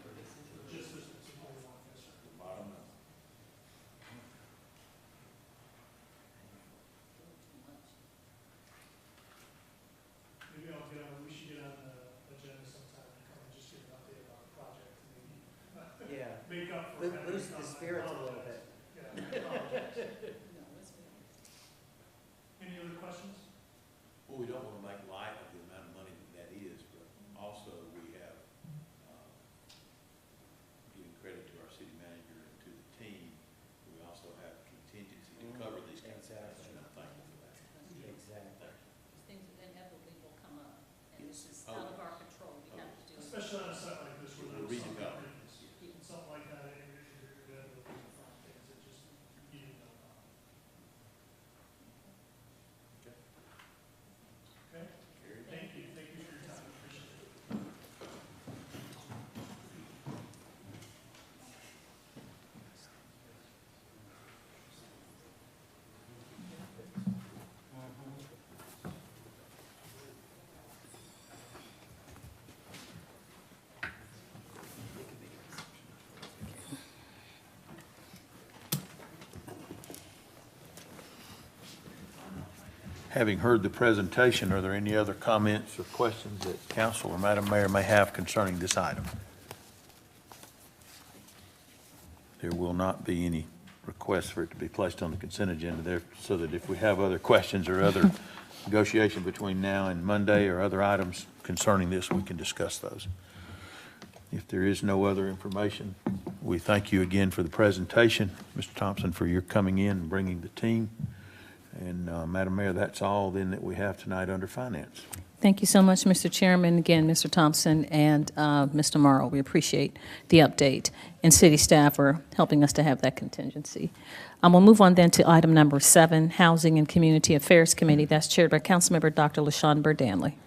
just this particular one, yes, sir. the bottom line. Maybe we should get on the agenda sometime and come and just give an update about the project. Maybe Yeah. make up for having Boost come. the I spirits a little apologize. bit. Yeah, I apologize. No, it's very. Any other questions? Well, we don't want to make light of the amount of money that is, but also we have, giving credit to our city manager and to the team, we also have contingency to cover these kinds of things, and I'm thankful for that. Exactly. These things inevitably will come up, and this is Oh, out of yes. our control, we have to do it. Especially on a site like this where We'll there's something redevelop. previous. Something like that, you're going to find things that just Having heard the presentation, are there any other comments or questions that council or Madam Mayor may have concerning this item? There will not be any request for it to be placed on the consent agenda there, so that if we have other questions or other negotiation between now and Monday or other items concerning this, we can discuss those. If there is no other information, we thank you again for the presentation, Mr. Thompson, for your coming in and bringing the team. And Madam Mayor, that's all then that we have tonight under finance. Thank you so much, Mr. Chairman. Again, Mr. Thompson and Mr. Morrow, we appreciate the update. And city staff are helping us to have that contingency. We'll move on then to item number 7, Housing and Community Affairs Committee. That's chaired by Councilmember Dr. LaShun Danley.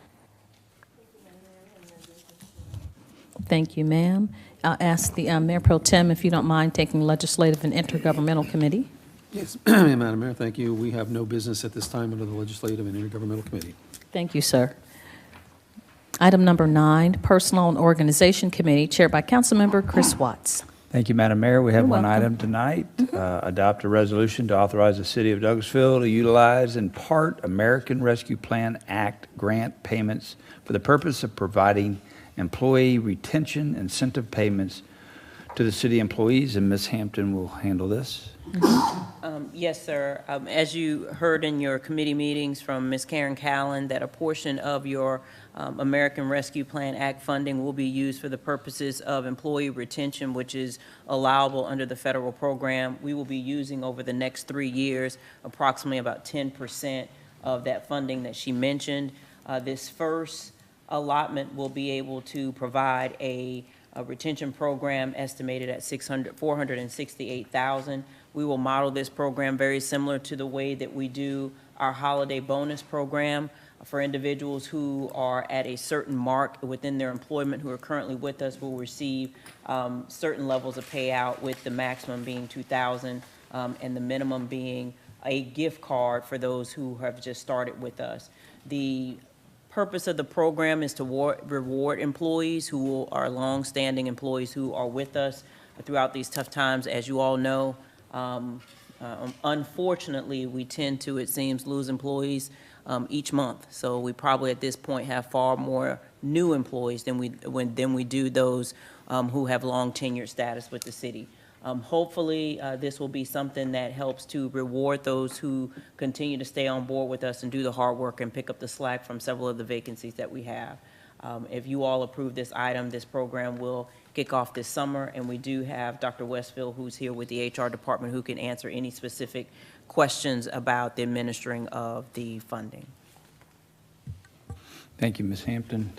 Thank you, ma'am. I'll ask the Mayor Pro Tem if you don't mind taking Legislative and Intergovernmental Committee. Yes, Madam Mayor, thank you. We have no business at this time under the Legislative and Intergovernmental Committee. Thank you, sir. Item number 9, Personnel and Organization Committee, chaired by Councilmember Chris Watts. Thank you, Madam Mayor. We have You're one welcome. item tonight. Adopt a resolution to authorize the City of Douglasville to utilize in part American Rescue Plan Act grant payments for the purpose of providing employee retention incentive payments to the city employees, and Ms. Hampton will handle this. Yes, sir. As you heard in your committee meetings from Ms. Karin Callan, that a portion of your American Rescue Plan Act funding will be used for the purposes of employee retention, which is allowable under the federal program. We will be using over the next 3 years approximately about 10% of that funding that she mentioned. This first allotment will be able to provide a retention program estimated at $468,000. We will model this program very similar to the way that we do our holiday bonus program for individuals who are at a certain mark within their employment who are currently with us will receive certain levels of payout, with the maximum being $2,000 and the minimum being a gift card for those who have just started with us. The purpose of the program is to reward employees who are longstanding employees who are with us throughout these tough times. As you all know, unfortunately, we tend to, it seems, lose employees each month. So we probably at this point have far more new employees than we do those who have long tenured status with the city. Hopefully, this will be something that helps to reward those who continue to stay on board with us and do the hard work and pick up the slack from several of the vacancies that we have. If you all approve this item, this program will kick off this summer, and we do have Dr. Westfield, who's here with the HR department, who can answer any specific questions about the administering of the funding. Thank you, Ms. Hampton.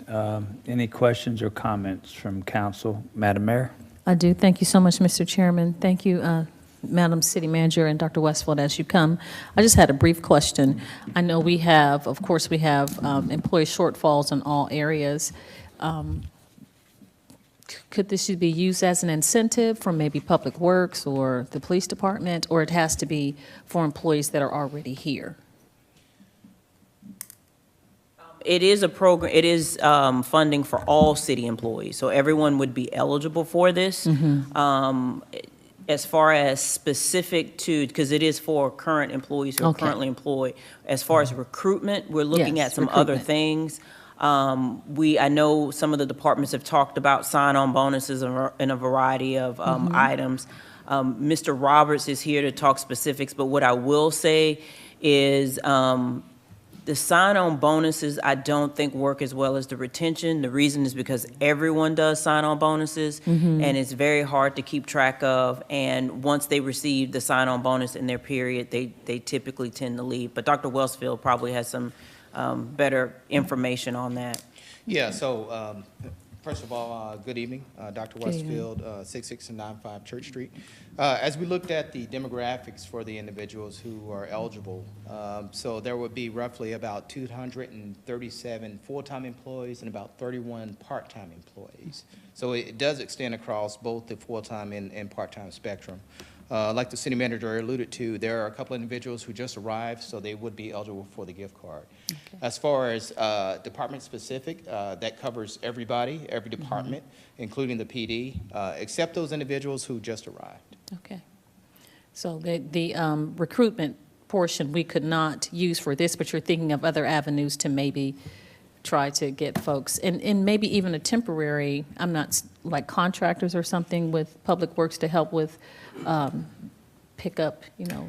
Any questions or comments from council? Madam Mayor? I do. Thank you so much, Mr. Chairman. Thank you, Madam City Manager and Dr. Westfield, as you come. I just had a brief question. I know we have, of course, we have employee shortfalls in all areas. Could this be used as an incentive from maybe Public Works or the police department, or it has to be for employees that are already here? It is a program, it is funding for all city employees, so everyone would be eligible for this. As far as specific to, because it is for current employees who are currently employed, as far as recruitment, we're looking at some other things. I know some of the departments have talked about sign-on bonuses and a variety of items. Mr. Roberts is here to talk specifics, but what I will say is the sign-on bonuses, I don't think work as well as the retention. The reason is because everyone does sign-on bonuses, and it's very hard to keep track of. And once they receive the sign-on bonus in their period, they typically tend to leave. But Dr. Westfield probably has some better information on that. Yeah, so first of all, good evening. Dr. Westfield, 6695 Church Street. As we looked at the demographics for the individuals who are eligible, so there would be roughly about 237 full-time employees and about 31 part-time employees. So it does extend across both the full-time and part-time spectrum. Like the city manager alluded to, there are a couple of individuals who just arrived, so they would be eligible for the gift card. Okay. As far as department specific, that covers everybody, every department, including the PD, except those individuals who just arrived. Okay. So the recruitment portion we could not use for this, but you're thinking of other avenues to maybe try to get folks, and maybe even a temporary, I'm not, like contractors or something with Public Works to help with pickup,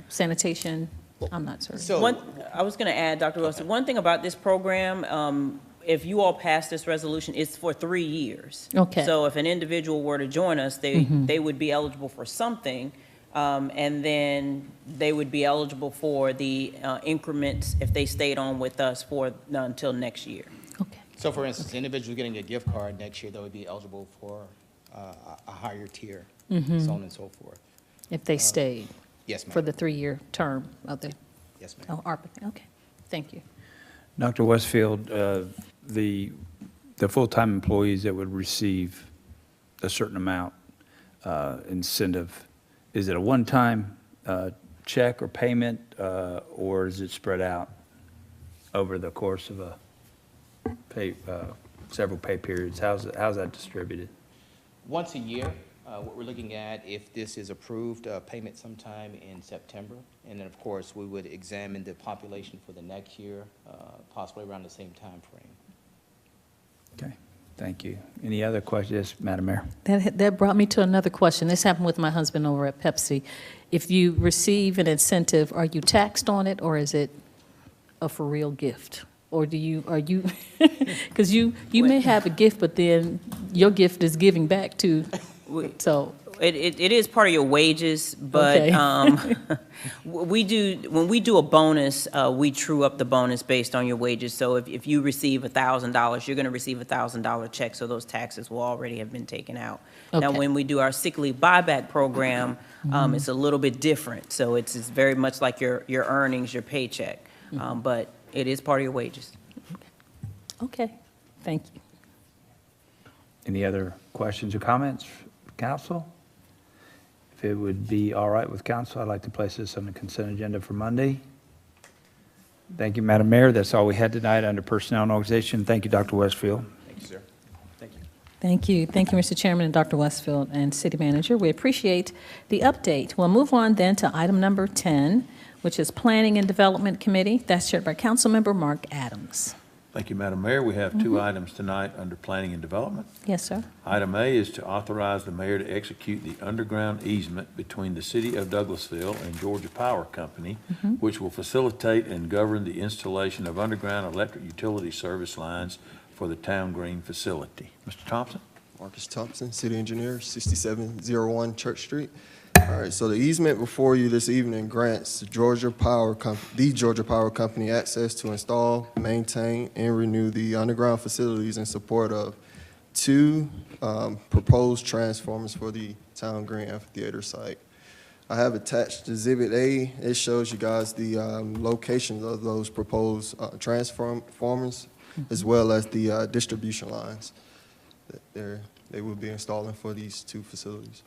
sanitation. I'm not certain. I was going to add, Dr. Wilson, one thing about this program, if you all pass this resolution, it's for 3 years. Okay. So if an individual were to join us, they would be eligible for something, and then they would be eligible for the increments if they stayed on with us for until next year. Okay. So for instance, the individual getting a gift card next year, they would be eligible for a higher tier, so on and so forth. If they stayed Yes, ma'am. for the 3-year term of the, Yes, ma'am. ARPA, okay, thank you. Dr. Westfield, the full-time employees that would receive a certain amount incentive, is it a one-time check or payment, or is it spread out over the course of several pay periods? How's that distributed? Once a year, what we're looking at, if this is approved, payment sometime in September. And then, of course, we would examine the population for the next year, possibly around the same time frame. Okay, thank you. Any other questions, Madam Mayor? That brought me to another question. This happened with my husband over at Pepsi. If you receive an incentive, are you taxed on it, or is it a for real gift? Or are you, because you may have a gift, but then your gift is giving back to, so. It is part of your wages, but Okay. when we do a bonus, we true up the bonus based on your wages. So if you receive $1,000, you're going to receive a $1,000 check, so those taxes will already have been taken out. Now, Okay. when we do our sick leave buyback program, it's a little bit different. So it's very much like your earnings, your paycheck, but it is part of your wages. Okay, thank you. Any other questions or comments, council? If it would be all right with council, I'd like to place this on the consent agenda for Monday. Thank you, Madam Mayor. That's all we had tonight under Personnel and Organization. Thank you, Dr. Westfield. Thank you, sir. Thank you. Thank you. Thank you, Mr. Chairman and Dr. Westfield and City Manager. We appreciate the update. We'll move on then to item number 10, which is Planning and Development Committee. That's chaired by Councilmember Mark Adams. Thank you, Madam Mayor. We have two items tonight under Planning and Development. Yes, sir. Item A is to authorize the mayor to execute the underground easement between the City of Douglasville and Georgia Power Company, which will facilitate and govern the installation of underground electric utility service lines for the Town Green facility. Mr. Thompson? Marcus Thompson, City Engineer, 6701 Church Street. All right, so the easement before you this evening grants the Georgia Power Company access to install, maintain, and renew the underground facilities in support of 2 proposed transformers for the Town Green Amphitheater site. I have attached Exhibit A. It shows you guys the locations of those proposed transformers, as well as the distribution lines that they will be installing for these 2 facilities.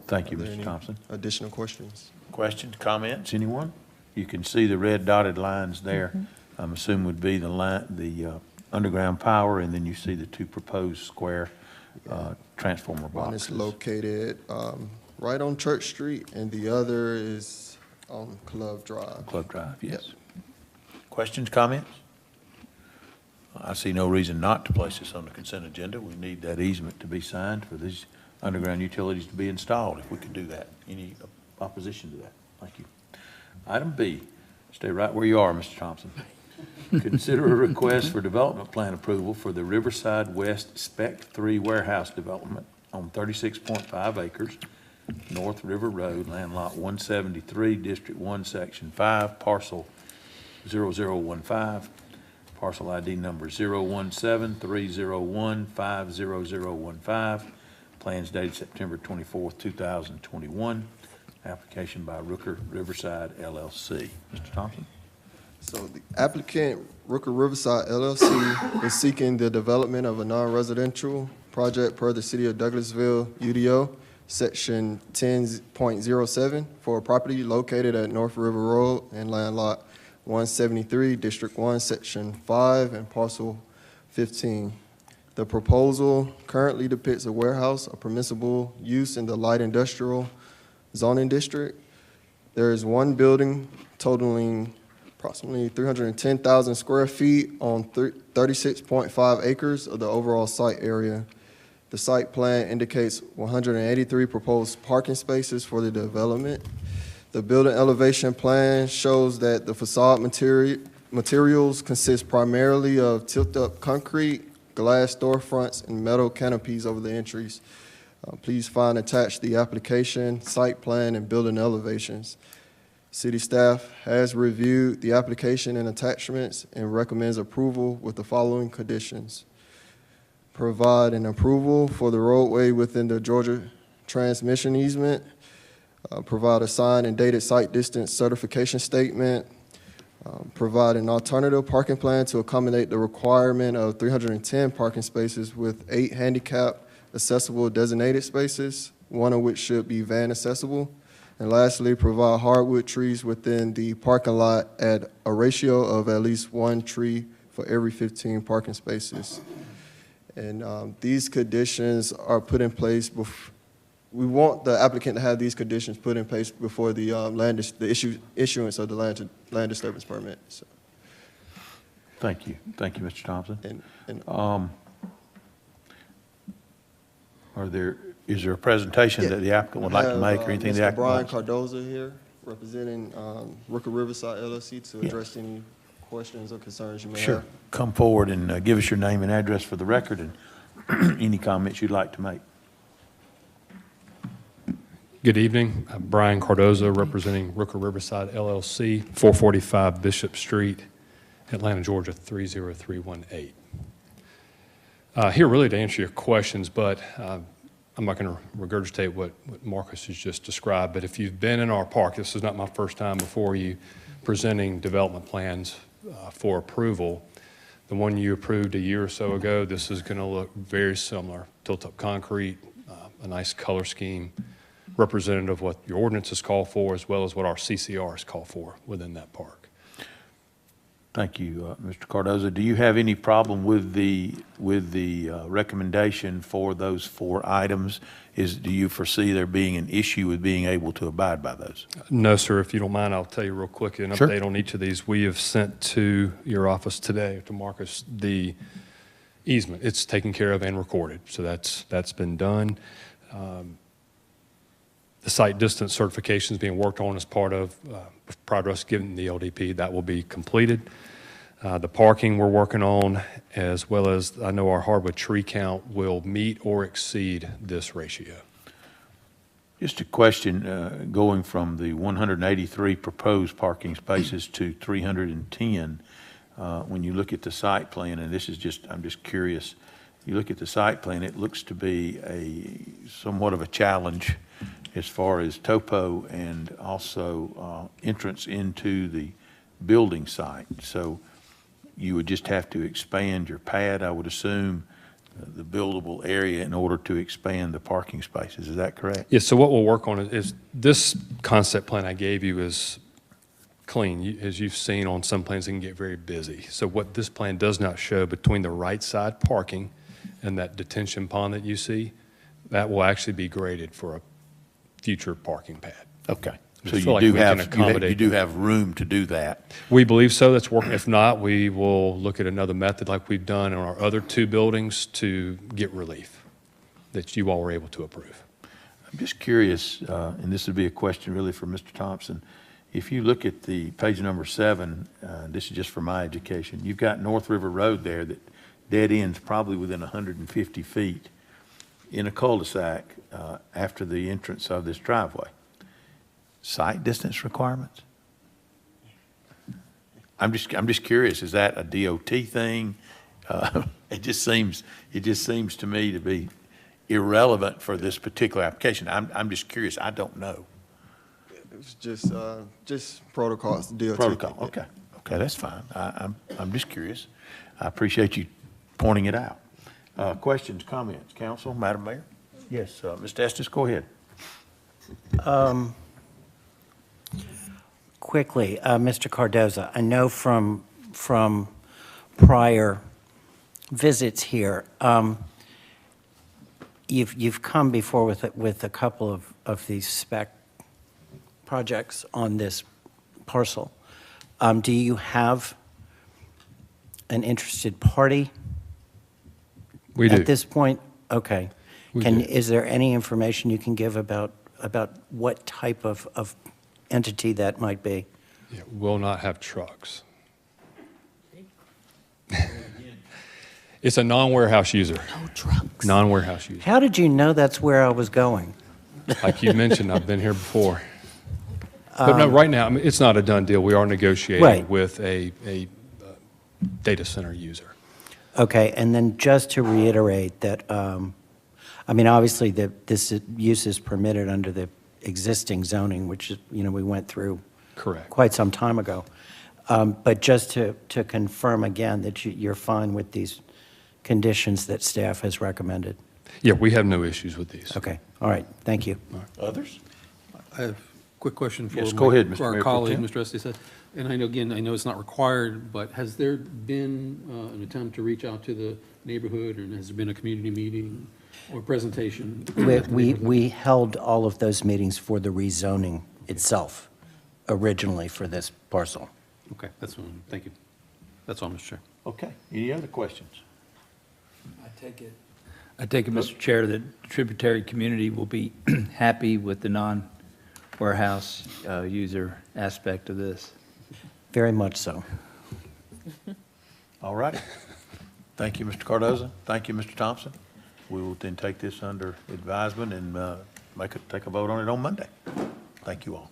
Thank you, Are there Mr. any Thompson. Additional questions? Questions, comments, anyone? You can see the red dotted lines there. I'm assuming would be the underground power, and then you see the 2 proposed square transformer One is boxes. located right on Church Street, and the other is on Club Drive. Club Drive, yes. Questions, comments? I see no reason not to place this on the consent agenda. We need that easement to be signed for these underground utilities to be installed, if we could do that. Any opposition to that? Thank you. Item B, stay right where you are, Mr. Thompson. Consider a request for development plan approval for the Riverside West Spec 3 warehouse development on 36.5 acres, North River Road, land lot 173, District 1, Section 5, parcel 0015, parcel ID number 01730150015. Plans dated September 24th, 2021. Application by Rooker Riverside LLC. Mr. Thompson? So the applicant, Rooker Riverside LLC, is seeking the development of a non-residential project per the City of Douglasville UDO, Section 10.07, for a property located at North River Road and land lot 173, District 1, Section 5, and parcel 15. The proposal currently depicts a warehouse, a permissible use in the light industrial zoning district. There is one building totaling approximately 310,000 square feet on 36.5 acres of the overall site area. The site plan indicates 183 proposed parking spaces for the development. The building elevation plan shows that the facade materials consist primarily of tilt-up concrete, glass storefronts, and metal canopies over the entries. Please find attached the application, site plan, and building elevations. City staff has reviewed the application and attachments and recommends approval with the following conditions. Provide an approval for the roadway within the Georgia transmission easement. Provide a signed and dated site distance certification statement. Provide an alternative parking plan to accommodate the requirement of 310 parking spaces with 8 handicap accessible designated spaces, one of which should be van accessible. And lastly, provide hardwood trees within the parking lot at a ratio of at least 1 tree for every 15 parking spaces. And these conditions are put in place we want the applicant to have these conditions put in place before the issuance of the land disturbance permit. So. Thank you, Mr. Thompson. Is there a presentation that the applicant would like to make, or anything the applicant Brian wants? Cardoza here, representing Rooker Riverside LLC, to address any questions or concerns you may Sure. have. Come forward and give us your name and address for the record, and any comments you'd like to make. Good evening. I'm Brian Cardoza, representing Rooker Riverside LLC, 445 Bishop Street, Atlanta, Georgia, 30318. Here really to answer your questions, but I'm not going to regurgitate what Marcus has just described, but if you've been in our park, this is not my first time before you presenting development plans for approval. The one you approved a year or so ago, this is going to look very similar. Tilt-up concrete, a nice color scheme, representative of what your ordinances call for, as well as what our CCRs call for within that park. Thank you, Mr. Cardoza. Do you have any problem with the recommendation for those 4 items? Do you foresee there being an issue with being able to abide by those? No, sir. If you don't mind, I'll tell you real quick an Sure. update on each of these. We have sent to your office today, to Marcus, the easement. It's taken care of and recorded, so that's been done. The site distance certification is being worked on as part of prior to us giving the LDP. That will be completed. The parking we're working on, as well as I know our hardwood tree count will meet or exceed this ratio. Just a question, going from the 183 proposed parking spaces to 310, when you look at the site plan, and I'm just curious, you look at the site plan, it looks to be somewhat of a challenge as far as topo and also entrance into the building site. So you would just have to expand your pad, I would assume, the buildable area in order to expand the parking spaces. Is that correct? Yes, so what we'll work on is this concept plan I gave you is clean. As you've seen on some plans, it can get very busy. So what this plan does not show between the right side parking and that detention pond that you see, that will actually be graded for a future parking pad. Okay. We So feel like you we can accommodate do have room to do that. We believe so. That's working. If not, we will look at another method like we've done in our other 2 buildings to get relief that you all were able to approve. I'm just curious, and this would be a question really for Mr. Thompson. If you look at the page number 7, this is just for my education, you've got North River Road there that dead ends probably within 150 feet in a cul-de-sac after the entrance of this driveway. Site distance requirements? I'm just curious, is that a DOT thing? It just seems to me to be irrelevant for this particular application. I'm just curious. I don't know. It's just protocols, DOT. Protocol. Okay. Okay, that's fine. I'm just curious. I appreciate you pointing it out. Questions, comments, council, Madam Mayor? Yes, Mr. Estes, go ahead. Quickly, Mr. Cardoza, I know from prior visits here, you've come before with a couple of these spec projects on this parcel. Do you have an interested party? We do. At this point? Okay. We do. Is there any information you can give about what type of entity that might be? It will not have trucks. It's a non-warehouse user. No trucks. Non-warehouse user. How did you know that's where I was going? Like you mentioned, I've been here before. But no, right now, I mean, it's not a done deal. We are negotiating Right. with a data center user. Okay, and then just to reiterate that, I mean, obviously, this use is permitted under the existing zoning, which is, we went through Correct. quite some time ago. But just to confirm again that you're fine with these conditions that staff has recommended. Yeah, we have no issues with these. Okay, all right, thank you. Others? I have a quick question for Yes, go ahead, Mr. for our Mayor Pro colleague, Tem. Mr. Estes. And I know, again, I know it's not required, but has there been an attempt to reach out to the neighborhood, or has there been a community meeting or presentation? We held all of those meetings for the rezoning itself, originally for this parcel. Okay, that's one. Thank you. That's all, Mr. Chair. Okay, any other questions? I take it, Mr. Chair, that the tributary community will be happy with the non-warehouse user aspect of this. Very much so. All righty. Thank you, Mr. Cardoza. Thank you, Mr. Thompson. We will then take this under advisement and take a vote on it on Monday. Thank you all.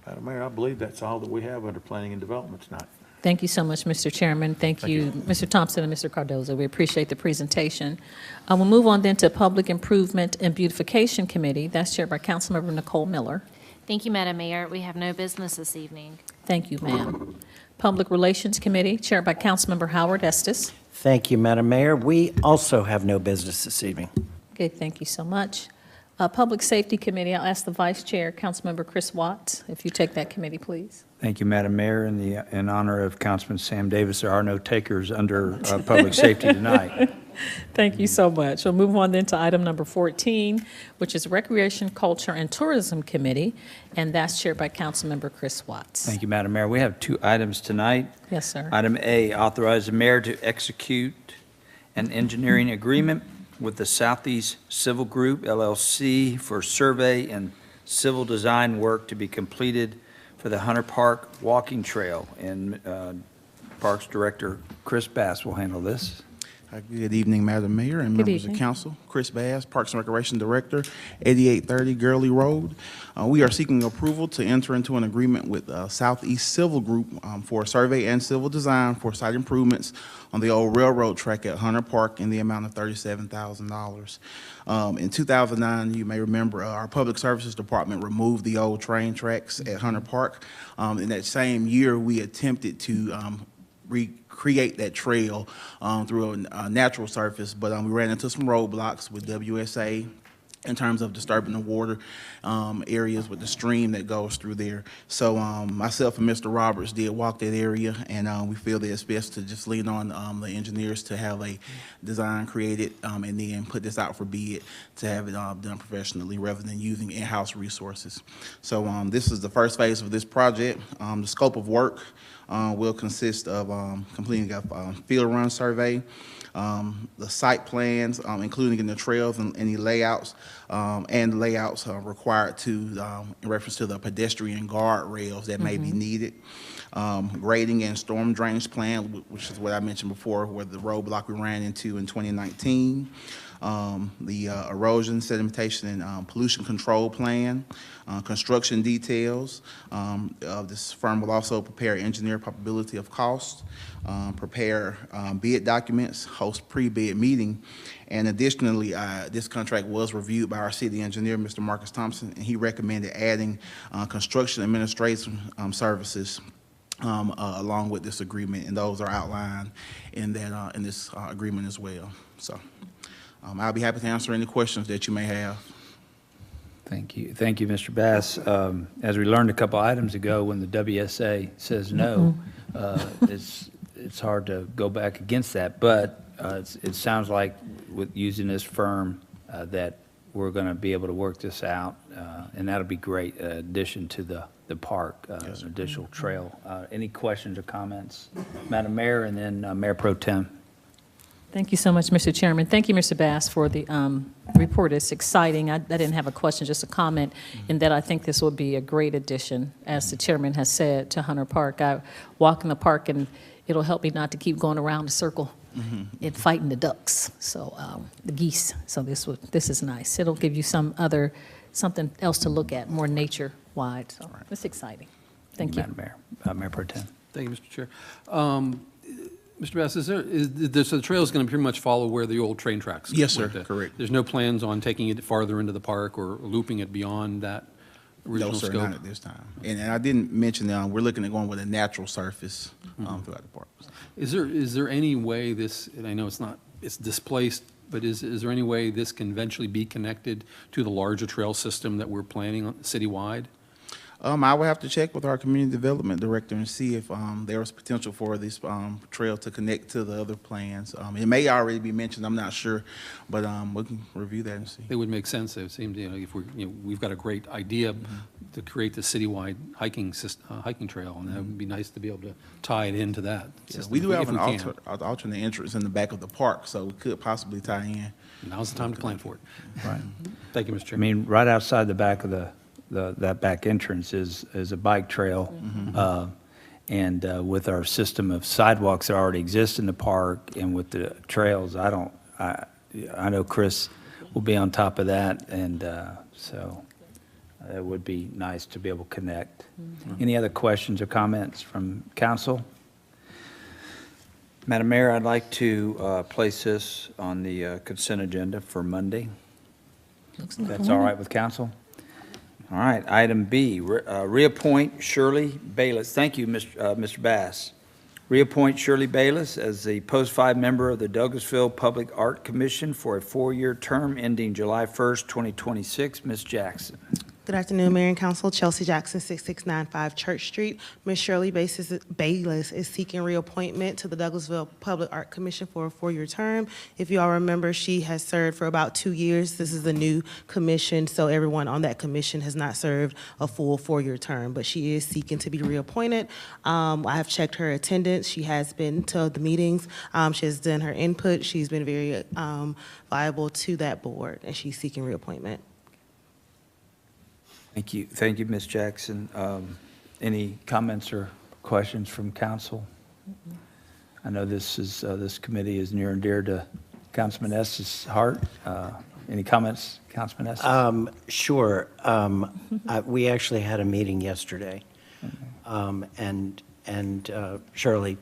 Madam Mayor, I believe that's all that we have under planning and development tonight. Thank you so much, Mr. Chairman. Thank you, Mr. Thompson and Mr. Cardoza. We appreciate the presentation. We'll move on then to Public Improvement and Beautification Committee. That's chaired by Councilmember Nicole Miller. Thank you, Madam Mayor. We have no business this evening. Thank you, ma'am. Public Relations Committee, chaired by Councilmember Howard Estes. Thank you, Madam Mayor. We also have no business this evening. Okay, thank you so much. Public Safety Committee, I'll ask the Vice Chair, Councilmember Chris Watts, if you take that committee, please. Thank you, Madam Mayor. In honor of Councilman Sam Davis, there are no takers under public safety tonight. Thank you so much. We'll move on then to item number 14, which is Recreation, Culture, and Tourism Committee, and that's chaired by Councilmember Chris Watts. Thank you, Madam Mayor. We have two items tonight. Yes, sir. Item A, authorize the mayor to execute an engineering agreement with the Southeast Civil Group, LLC, for survey and civil design work to be completed for the Hunter Park Walking Trail. And Parks Director Chris Bass will handle this. Good evening, Madam Mayor and members of council. Chris Bass, Parks and Recreation Director, 8830 Gurley Road. We are seeking approval to enter into an agreement with Southeast Civil Group for survey and civil design for site improvements on the old railroad track at Hunter Park in the amount of $37,000. In 2009, you may remember, our Public Services Department removed the old train tracks at Hunter Park. In that same year, we attempted to recreate that trail through a natural surface, but we ran into some roadblocks with WSA in terms of disturbing the water areas with the stream that goes through there. So myself and Mr. Roberts did walk that area, and we feel that it's best to just lean on the engineers to have a design created and then put this out for bid to have it done professionally rather than using in-house resources. So this is the first phase of this project. The scope of work will consist of completing a field run survey, the site plans, including in the trails and any layouts, and layouts required to, in reference to the pedestrian guardrails that may be needed. Grading and storm drainage plan, which is what I mentioned before, where the roadblock we ran into in 2019. The erosion, sedimentation, and pollution control plan, construction details. This firm will also prepare engineer probability of cost, prepare bid documents, host pre-bid meeting, and additionally, this contract was reviewed by our city engineer, Mr. Marcus Thompson, and he recommended adding construction administration services along with this agreement, and those are outlined in that in this agreement as well. So. I'll be happy to answer any questions that you may have. Thank you. Thank you, Mr. Bass. As we learned a couple items ago, when the WSA says no, it's hard to go back against that. But it sounds like with using this firm that we're going to be able to work this out, and that'll be great, addition to the park, an additional trail. Any questions or comments? Madam Mayor, and then Mayor Pro Tem. Thank you so much, Mr. Chairman. Thank you, Mr. Bass, for the report. It's exciting. I didn't have a question, just a comment, in that I think this will be a great addition, as the chairman has said, to Hunter Park. I walk in the park, and it'll help me not to keep going around the circle and fighting the ducks, so the geese. So this is nice. It'll give you something else to look at, more nature-wide. So it's exciting. Thank you. Madam Mayor. Mayor Pro Tem. Thank you, Mr. Chair. Mr. Bass, so the trail is going to pretty much follow where the old train tracks? Yes, sir, went. correct. There's no plans on taking it farther into the park or looping it beyond that original No, sir, scope? not at this time. And I didn't mention, we're looking at going with a natural surface throughout the park. Is there any way this, and I know it's displaced, but is there any way this can eventually be connected to the larger trail system that we're planning on citywide? I would have to check with our community development director and see if there was potential for this trail to connect to the other plans. It may already be mentioned, I'm not sure, but we can review that and see. It would make sense. It seemed, if we've got a great idea to create the citywide hiking trail, and that would be nice to be able to tie it into that system. We do have if an we can. alternate entrance in the back of the park, so we could possibly tie in. Now's the time to plan for it. Right. Thank you, Mr. I Chairman. mean, right outside the back of that back entrance is a bike trail. And with our system of sidewalks that already exist in the park and with the trails, I know Chris will be on top of that, and so it would be nice to be able to connect. Any other questions or comments from council? Madam Mayor, I'd like to place this on the consent agenda for Monday. Looks like That's a all winner. right with council? All right, item B, reappoint Shirley Bayless. Thank you, Mr. Bass. Reappoint Shirley Bayless as the post-5 member of the Douglasville Public Art Commission for a 4-year term ending July 1st, 2026. Ms. Jackson. Good afternoon, Mayor and Council. Chelsea Jackson, 6695 Church Street. Ms. Shirley Bayless is seeking reappointment to the Douglasville Public Art Commission for a 4-year term. If you all remember, she has served for about 2 years. This is a new commission, so everyone on that commission has not served a full 4-year term, but she is seeking to be reappointed. I have checked her attendance. She has been to the meetings. She has done her input. She's been very viable to that board, and she's seeking reappointment. Thank you, Ms. Jackson. Any comments or questions from council? I know this committee is near and dear to Councilman Estes' heart. Any comments, Councilman Estes? Sure. We actually had a meeting yesterday, and Shirley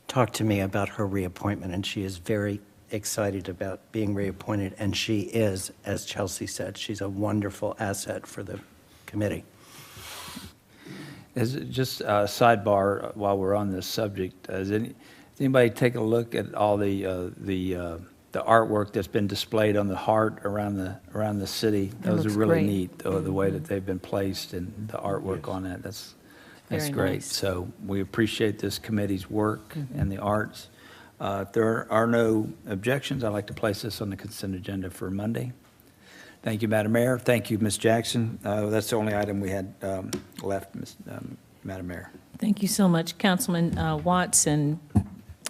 talked to me about her reappointment, and she is very excited about being reappointed, and she is, as Chelsea said, she's a wonderful asset for the committee. Just a sidebar while we're on this subject, has anybody take a look at all the artwork that's been displayed on the heart around the city? Those are really neat, the way that they've been placed and the artwork on that. That's Very great. nice. So we appreciate this committee's work and the arts. If there are no objections, I'd like to place this on the consent agenda for Monday. Thank you, Madam Mayor. Thank you, Ms. Jackson. That's the only item we had left, Madam Mayor. Thank you so much, Councilman Watts and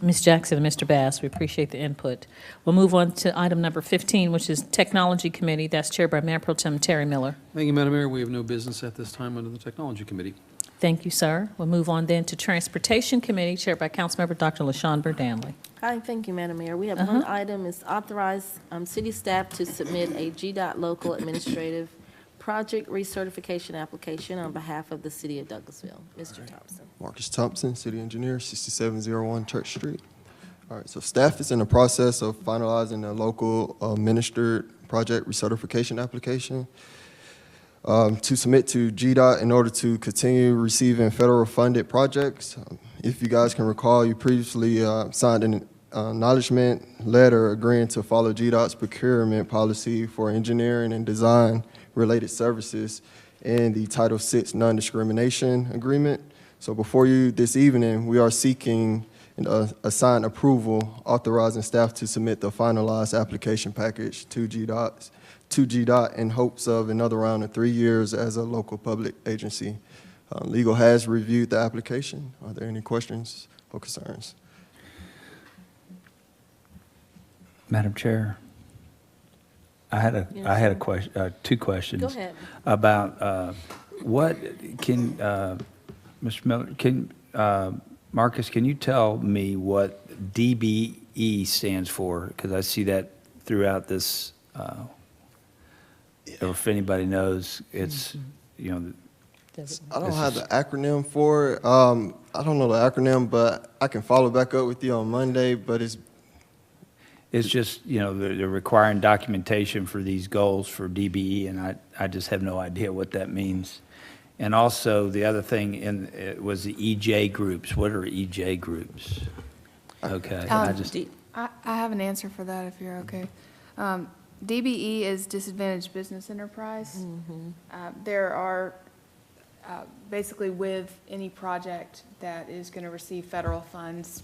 Ms. Jackson and Mr. Bass. We appreciate the input. We'll move on to item number 15, which is Technology Committee. That's chaired by Mayor Pro Tem Terry Miller. Thank you, Madam Mayor. We have no business at this time under the Technology Committee. Thank you, sir. We'll move on then to Transportation Committee, chaired by Councilmember Dr. LaShun Danley. Hi, thank you, Madam Mayor. We have one item, is authorize city staff to submit a GDOT local administrative project recertification application on behalf of the City of Douglasville. Mr. Thompson. Marcus Thompson, City Engineer, 6701 Church Street. All right, so staff is in the process of finalizing the local administered project recertification application to submit to GDOT in order to continue receiving federal funded projects. If you guys can recall, you previously signed an acknowledgement letter agreeing to follow GDOT's procurement policy for engineering and design related services and the Title VI non-discrimination agreement. So before you this evening, we are seeking and assign approval, authorizing staff to submit the finalized application package to GDOT in hopes of another round in 3 years as a local public agency. Legal has reviewed the application. Are there any questions or concerns? Madam Chair, I had a question, two questions. Go ahead. About what can, Mr. Miller, Marcus, can you tell me what DBE stands for? Because I see that throughout this, or if anybody knows, it's, you know. I don't have the acronym for it. I don't know the acronym, but I can follow back up with you on Monday, but it's just, you know, they're requiring documentation for these goals for DBE, and I just have no idea what that means. And also, the other thing was the EJ groups. What are EJ groups? Okay. I have an answer for that if you're okay. DBE is Disadvantaged Business Enterprise. There are basically with any project that is going to receive federal funds.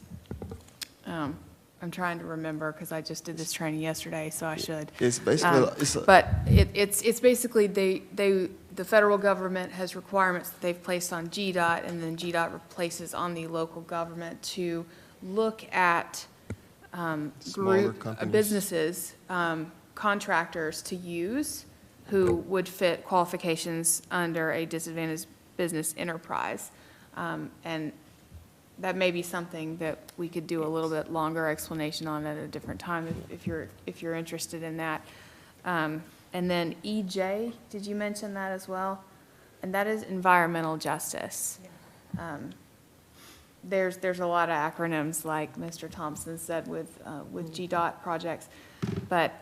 I'm trying to remember because I just did this training yesterday, so I should. It's basically, but it's basically the federal government has requirements that they've placed on GDOT, and then GDOT places on the local government to look at businesses, contractors to use who would fit qualifications under a disadvantaged business enterprise. And that may be something that we could do a little bit longer explanation on at a different time if you're interested in that. And then EJ, did you mention that as well? And that is environmental justice. There's a lot of acronyms, like Mr. Thompson said, with GDOT projects, but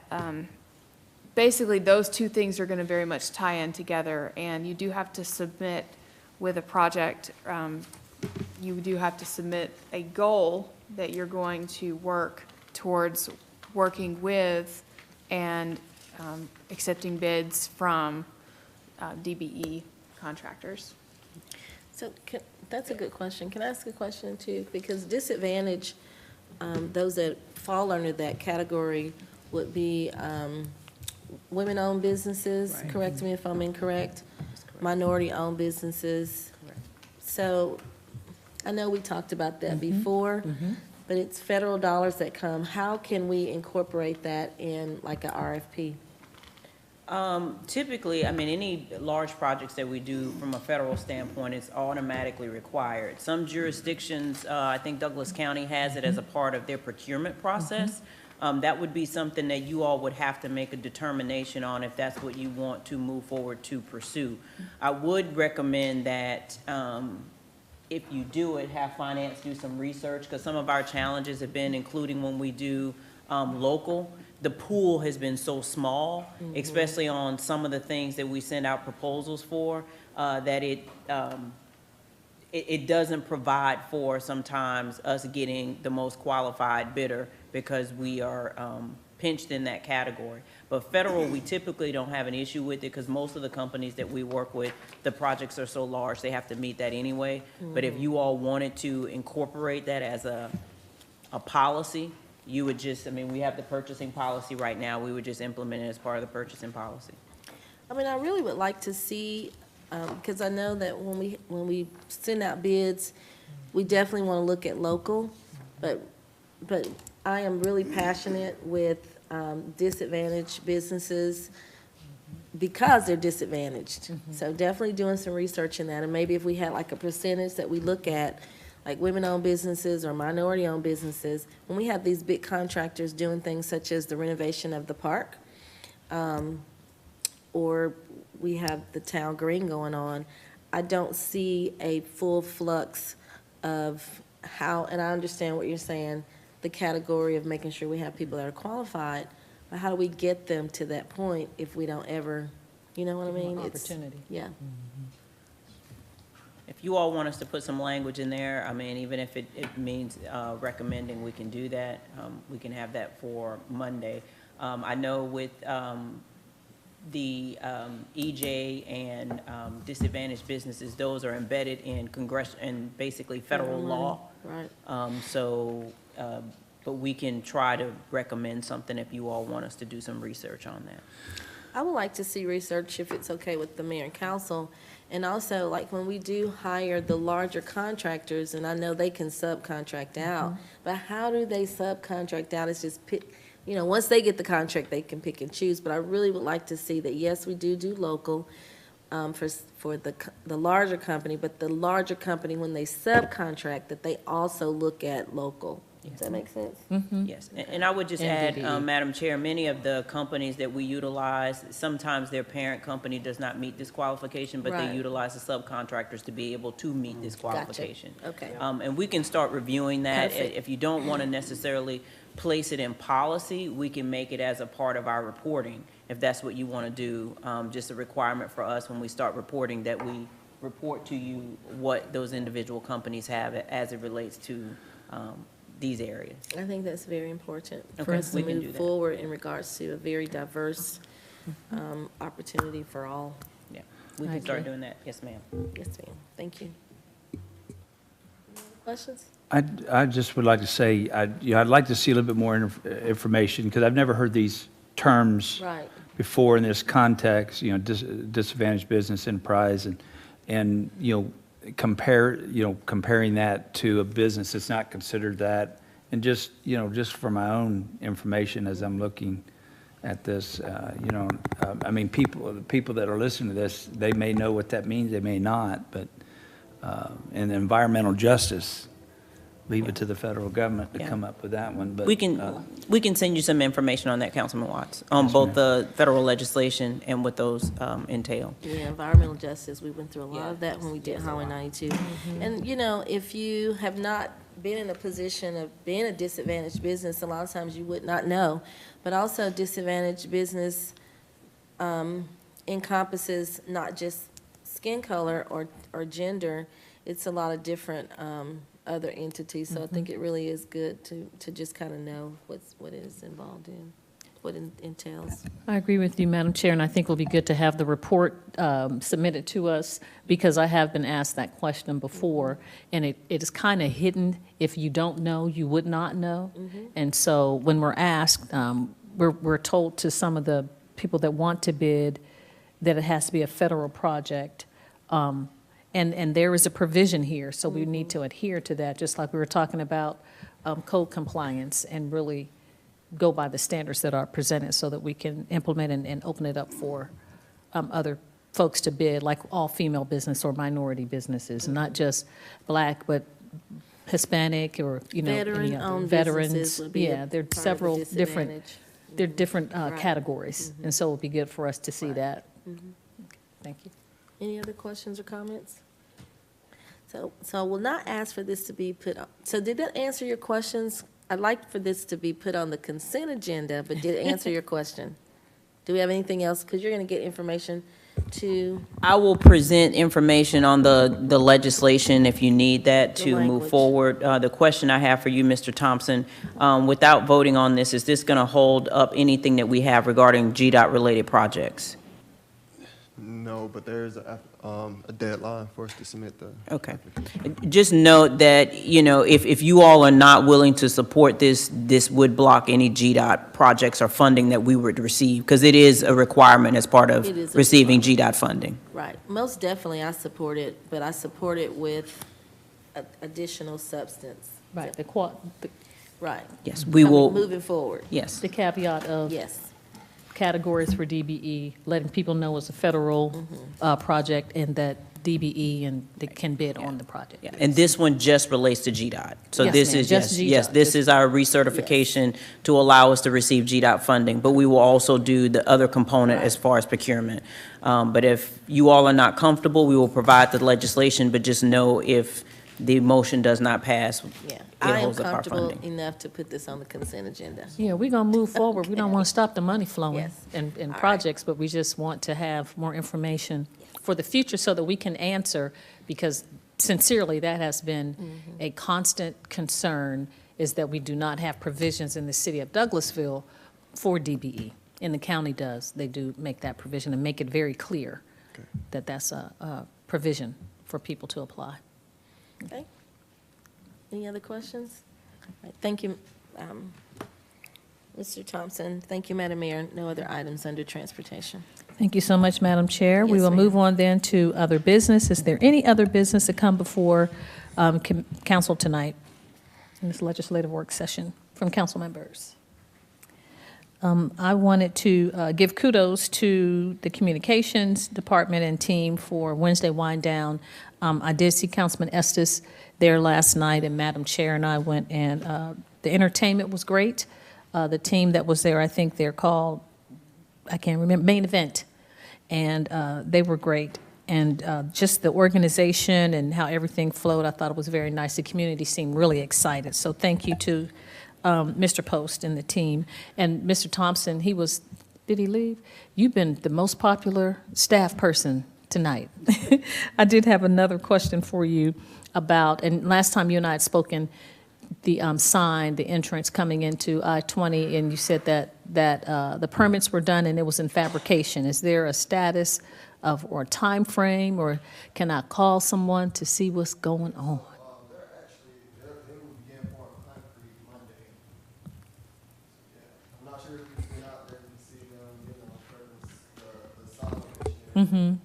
basically those two things are going to very much tie in together, and you do have to submit with a project. You do have to submit a goal that you're going to work towards working with and accepting bids from DBE contractors. So that's a good question. Can I ask a question too? Because disadvantage, those that fall under that category would be women-owned businesses, right. Correct me if I'm incorrect, minority-owned businesses. Correct. So I know we talked about that before, but it's federal dollars that come. How can we incorporate that in like a RFP? Typically, I mean, any large projects that we do from a federal standpoint, it's automatically required. Some jurisdictions, I think Douglas County has it as a part of their procurement process. That would be something that you all would have to make a determination on if that's what you want to move forward to pursue. I would recommend that if you do it, have finance do some research, because some of our challenges have been, including when we do local, the pool has been so small, especially on some of the things that we send out proposals for, that it doesn't provide for sometimes us getting the most qualified bidder because we are pinched in that category. But federal, we typically don't have an issue with it because most of the companies that we work with, the projects are so large, they have to meet that anyway. But if you all wanted to incorporate that as a policy, you would just, I mean, we have the purchasing policy right now. We would just implement it as part of the purchasing policy. I mean, I really would like to see, because I know that when we send out bids, we definitely want to look at local, but I am really passionate with disadvantaged businesses because they're disadvantaged. So definitely doing some research in that, and maybe if we had like a percentage that we look at, like women-owned businesses or minority-owned businesses, when we have these big contractors doing things such as the renovation of the park, or we have the town green going on, I don't see a full flux of how, and I understand what you're saying, the category of making sure we have people that are qualified, but how do we get them to that point if we don't ever, you know what I mean? Opportunity. Yeah. If you all want us to put some language in there, I mean, even if it means recommending, we can do that. We can have that for Monday. I know with the EJ and disadvantaged businesses, those are embedded in and basically federal law. Right. But we can try to recommend something if you all want us to do some research on that. I would like to see research, if it's okay with the mayor and council. And also, like, when we do hire the larger contractors, and I know they can subcontract out, but how do they subcontract out? It's just pick, you know, once they get the contract, they can pick and choose. But I really would like to see that, yes, we do local for the larger company, but the larger company, when they subcontract, that they also look at local. Does that make sense? Yes, and I would just add, Madam Chair, many of the companies that we utilize, sometimes their parent company does not meet this qualification, but Right. they utilize the subcontractors to be able to meet this qualification. Okay. And we can start reviewing that. Perfect. If you don't want to necessarily place it in policy, we can make it as a part of our reporting, if that's what you want to do. Just a requirement for us when we start reporting, that we report to you what those individual companies have as it relates to these areas. I think that's very important for Okay, us to we can do move that. forward in regards to a very diverse opportunity for all. Yeah, we I can start agree. doing that. Yes, ma'am. Yes, ma'am. Thank you. Any other questions? I just would like to say, I'd like to see a little bit more information, because I've never heard these terms Right. before in this context, you know, disadvantaged business enterprise, and, you know, comparing that to a business that's not considered that, and just, you know, just for my own information as I'm looking at this, you know, I mean, the people that are listening to this, they may know what that means, they may not, but, and environmental justice, leave it to the federal government to Yeah. come up with that one, but. We can send you some information on that, Councilman Watts, on Yes, both ma'am. the federal legislation and what those entail. Yeah, environmental justice, we went through a lot of Yeah. that when we did Highway 92. And, you know, if you have not been in a position of being a disadvantaged business, a lot of times you would not know. But also disadvantaged business encompasses not just skin color or gender, it's a lot of different other entities. So I think it really is good to just kind of know what is involved in, what it entails. I agree with you, Madam Chair, and I think it'll be good to have the report submitted to us, because I have been asked that question before, and it is kind of hidden. If you don't know, you would not know. And so when we're asked, we're told to some of the people that want to bid that it has to be a federal project. And there is a provision here, so we need to adhere to that, just like we were talking about code compliance, and really go by the standards that are presented so that we can implement and open it up for other folks to bid, like all-female business or minority businesses, not just Black, but Hispanic, or, you know, any other. Veteran-owned Veterans. businesses would be Yeah, there are part of the several different, disadvantage. there are different Right. categories, and so it would be good for us to see Right. that. Thank you. Any other questions or comments? So we'll not ask for this to be put on. So did that answer your questions? I'd like for this to be put on the consent agenda, but did it answer your question? Do we have anything else? Because you're going to get information to, I will present information on the legislation if you need that The to move language. forward. The question I have for you, Mr. Thompson, without voting on this, is this going to hold up anything that we have regarding GDOT-related projects? No, but there's a deadline for us to submit the. Okay. Just note that, you know, if you all are not willing to support this, this would block any GDOT projects or funding that we would receive, because it is a requirement as part of It is a receiving GDOT funding. right, most definitely I support it, but I support it with additional substance. Right, Right. Yes, we Coming- will, Moving forward, yes. the caveat of yes. categories for DBE, letting people know it's a federal project, and that DBE and they can bid on the project. Yeah, and this one just relates to GDOT. So Yes, this ma'am, is, just yes, GDOT. this is our recertification to allow us to receive GDOT funding, but we will also do the other component as far as procurement. But if you all are not comfortable, we will provide the legislation, but just know if the motion does not pass, Yeah, it I am holds up our comfortable funding. enough to put this on the consent agenda. Yeah, we're going to move forward. We don't want to stop the money flowing Yes. in All right. projects, but we just want to have more information for the future so that we can answer, because sincerely, that has been a constant concern, is that we do not have provisions in the city of Douglasville for DBE. and the county does, they do make that provision and make it very clear that that's a provision for people to apply. Okay. Any other questions? All right, thank you, Mr. Thompson. Thank you, Madam Mayor. No other items under transportation. Thank you so much, Madam Chair. We Yes, will ma'am. move on then to other business. Is there any other business to come before council tonight in this legislative work session from council members? I wanted to give kudos to the communications department and team for Wednesday wind down. I did see Councilman Estes there last night, and Madam Chair and I went, and the entertainment was great. The team that was there, I think they're called, I can't remember, Main Event, and they were great. And just the organization and how everything flowed, I thought it was very nice. The community seemed really excited. So thank you to Mr. Post and the team. And Mr. Thompson, did he leave? You've been the most popular staff person tonight. I did have another question for you about, and last time you and I had spoken, the sign, the entrance coming into I-20, and you said that the permits were done and it was in fabrication. Is there a status of, or a time frame, or can I call someone to see what's going on? They will begin pouring concrete Monday. I'm not sure if you've been out there to see them, the solid engineering.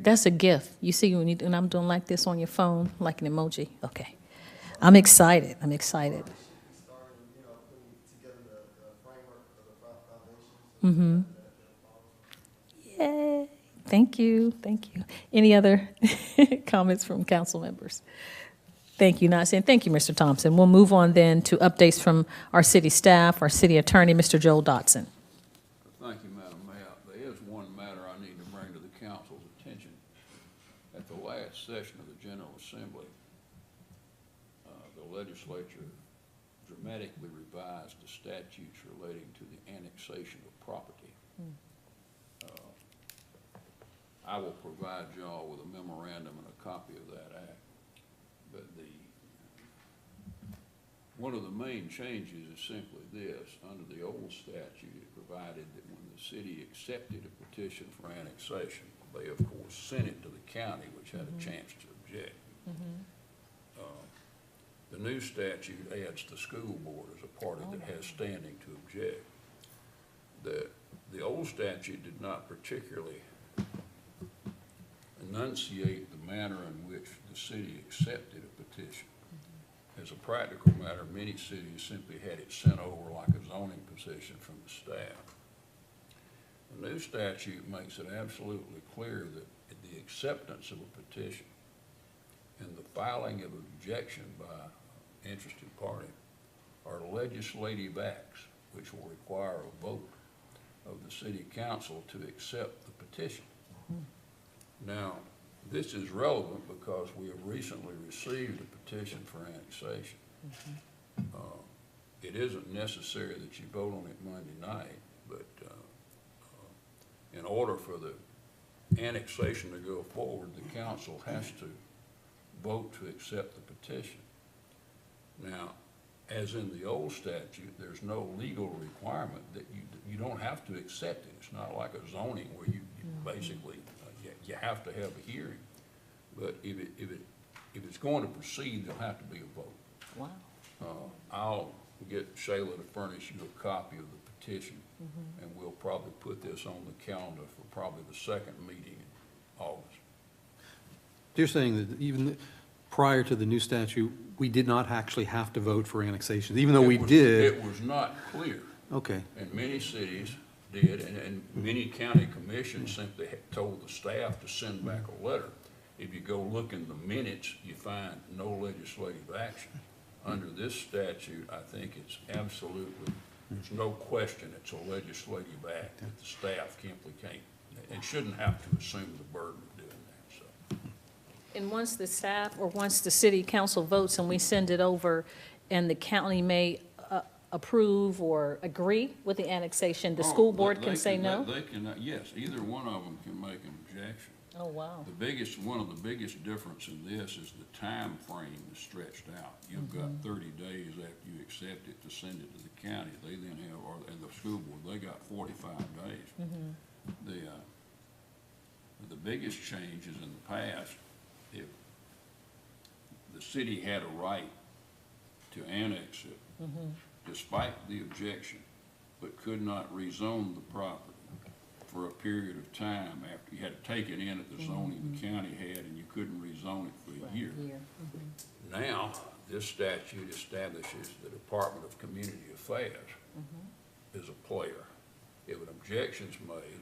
That's a gift. You see when I'm doing like this on your phone, like an emoji. Okay. I'm excited. I'm excited. Mm-hmm. Yay. Thank you. Thank you. Any other comments from council members? Thank you, Nancy, and thank you, Mr. Thompson. We'll move on then to updates from our city staff, our city attorney, Mr. Joel Dotson. Thank you, Madam Mayor. There is one matter I need to bring to the council's attention. At the last session of the General Assembly, the legislature dramatically revised the statutes relating to the annexation of property. I will provide y'all with a memorandum and a copy of that act. But one of the main changes is simply this. Under the old statute, it provided that when the city accepted a petition for annexation, they of course sent it to the county, which had a chance to object. The new statute adds the school board as a party that has standing to object. The old statute did not particularly enunciate the manner in which the city accepted a petition. As a practical matter, many cities simply had it sent over like a zoning petition from the staff. The new statute makes it absolutely clear that the acceptance of a petition and the filing of an objection by an interested party are legislative acts which will require a vote of the city council to accept the petition. Now, this is relevant because we have recently received a petition for annexation. It isn't necessary that you vote on it Monday night, but in order for the annexation to go forward, the council has to vote to accept the petition. Now, as in the old statute, there's no legal requirement that you don't have to accept it. It's not like a zoning where you basically you have to have a hearing. But if it's going to proceed, there'll have to be a vote. Wow. I'll get Shayla to furnish you a copy of the petition, and we'll probably put this on the calendar for probably the second meeting in August. You're saying that even prior to the new statute, we did not actually have to vote for annexation, even though we did? It was not clear. Okay. And many cities did, and many county commissions simply told the staff to send back a letter. If you go look in the minutes, you find no legislative action. Under this statute, I think it's absolutely, there's no question it's a legislative act that the staff simply can't, and shouldn't have to assume the burden of doing that, so. And once the staff or once the city council votes and we send it over and the county may approve or agree with the annexation, the school board can say no? They can, yes, either one of them can make an objection. Oh, wow. One of the biggest difference in this is the time frame is stretched out. You've got 30 days after you accept it to send it to the county. They then have, and the school board, they got 45 days. The biggest change is in the past, if the city had a right to annex it, despite the objection, but could not rezone the property for a period of time after you had to take it in at the zoning the county had, and you couldn't rezone it for a year. Now, this statute establishes the Department of Community Affairs is a player. If an objection's made,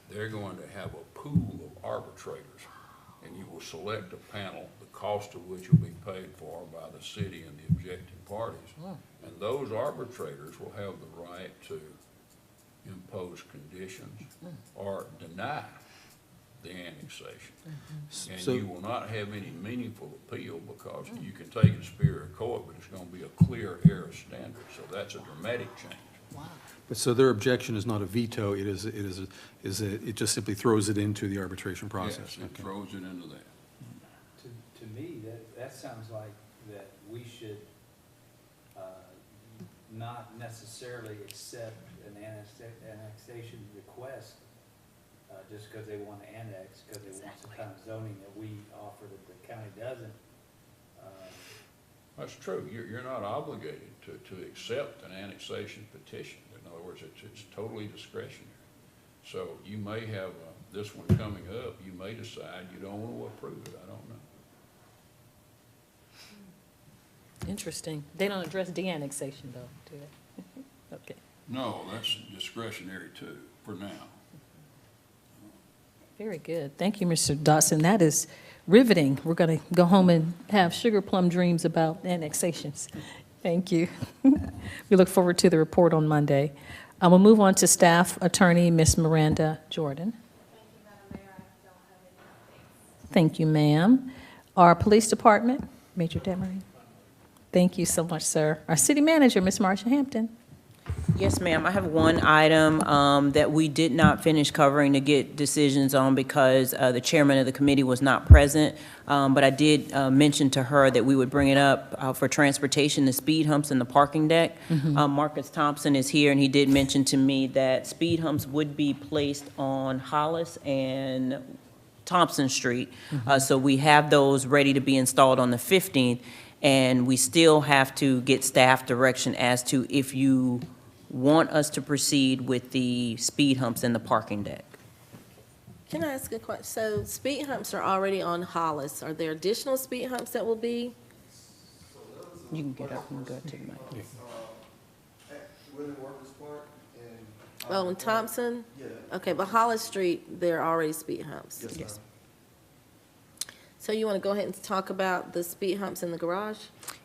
they're going to have a pool of arbitrators, and you will select a panel, the cost of which will be paid for by the city and the objecting parties. And those arbitrators will have the right to impose conditions or deny the annexation. And So- you will not have any meaningful appeal because you can take it to Superior Court, but it's going to be a clear error standard. So that's a dramatic change. But so their objection is not a veto, it just simply throws it into the arbitration process? Yes, it throws it into that. To me, that sounds like that we should not necessarily accept an annexation request just because they want to annex, because they want some kind of zoning that we offer that the county doesn't. That's true. You're not obligated to accept an annexation petition. In other words, it's totally discretionary. So you may have this one coming up, you may decide you don't want to approve it. I don't know. Interesting. They don't address de-annexation, though, do they? Okay. No, that's discretionary too, for now. Very good. Thank you, Mr. Dawson. That is riveting. We're going to go home and have sugar plum dreams about annexations. Thank you. We look forward to the report on Monday. We'll move on to Staff Attorney, Ms. Miranda Jordan. Thank you, Madam Mayor. I don't have any updates. Thank you, ma'am. Our Police Department, Major Demery. Thank you so much, sir. Our City Manager, Ms. Marsha Hampton. Yes, ma'am. I have one item that we did not finish covering to get decisions on because the chairman of the committee was not present. But I did mention to her that we would bring it up for transportation, the speed humps and the parking deck. Marcus Thompson is here, and he did mention to me that speed humps would be placed on Hollis and Thompson Street. So we have those ready to be installed on the 15th. And we still have to get staff direction as to if you want us to proceed with the speed humps and the parking deck. Can I ask a question? So speed humps are already on Hollis. Are there additional speed humps that will be? You can get up and go to the mic. Oh, in Thompson? Yeah. Okay, but Hollis Street, there are already speed humps. Yes. So you want to go ahead and talk about the speed humps in the garage?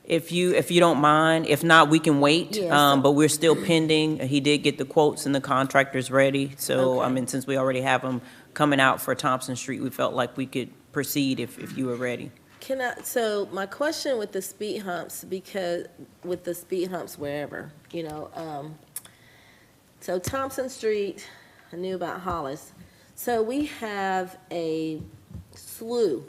If you don't mind, if not, we can wait. Yes. But we're still pending. He did get the quotes and the contractors ready. So, I Okay. mean, since we already have them coming out for Thompson Street, we felt like we could proceed if you were ready. So my question with the speed humps, because with the speed humps wherever, so Thompson Street, I knew about Hollis. So we have a slew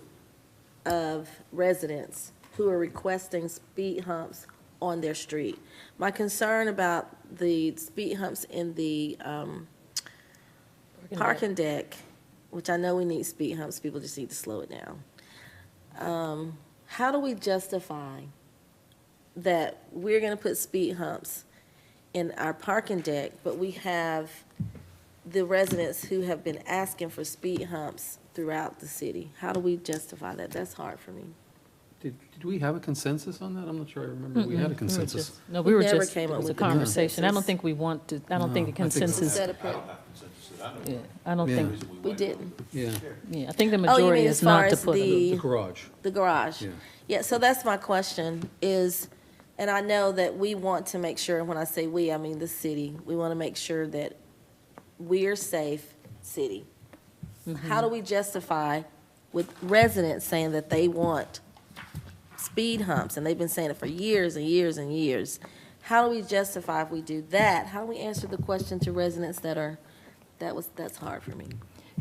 of residents who are requesting speed humps on their street. My concern about the speed humps in the parking deck, which I know we need speed humps, people just need to slow it down. How do we justify that we're gonna put speed humps in our parking deck, but we have the residents who have been asking for speed humps throughout the city? How do we justify that? That's hard for me. Did we have a consensus on that? I'm not sure I remember. We had a consensus. No, we were never just, came it up was a with a conversation. I don't consensus. think we want to, I don't think the No, I think consensus, Set up here. yeah, I don't Yeah. think, We didn't. Yeah, yeah, I think the Oh, you majority mean is as far not to as put them. the the garage. garage? Yeah. Yeah, so that's my question is, and I know that we want to make sure, when I say we, I mean the city, we want to make sure that we're safe city. How do we justify with residents saying that they want speed humps, and they've been saying it for years and years and years? How do we justify if we do that? How do we answer the question to residents that's hard for me.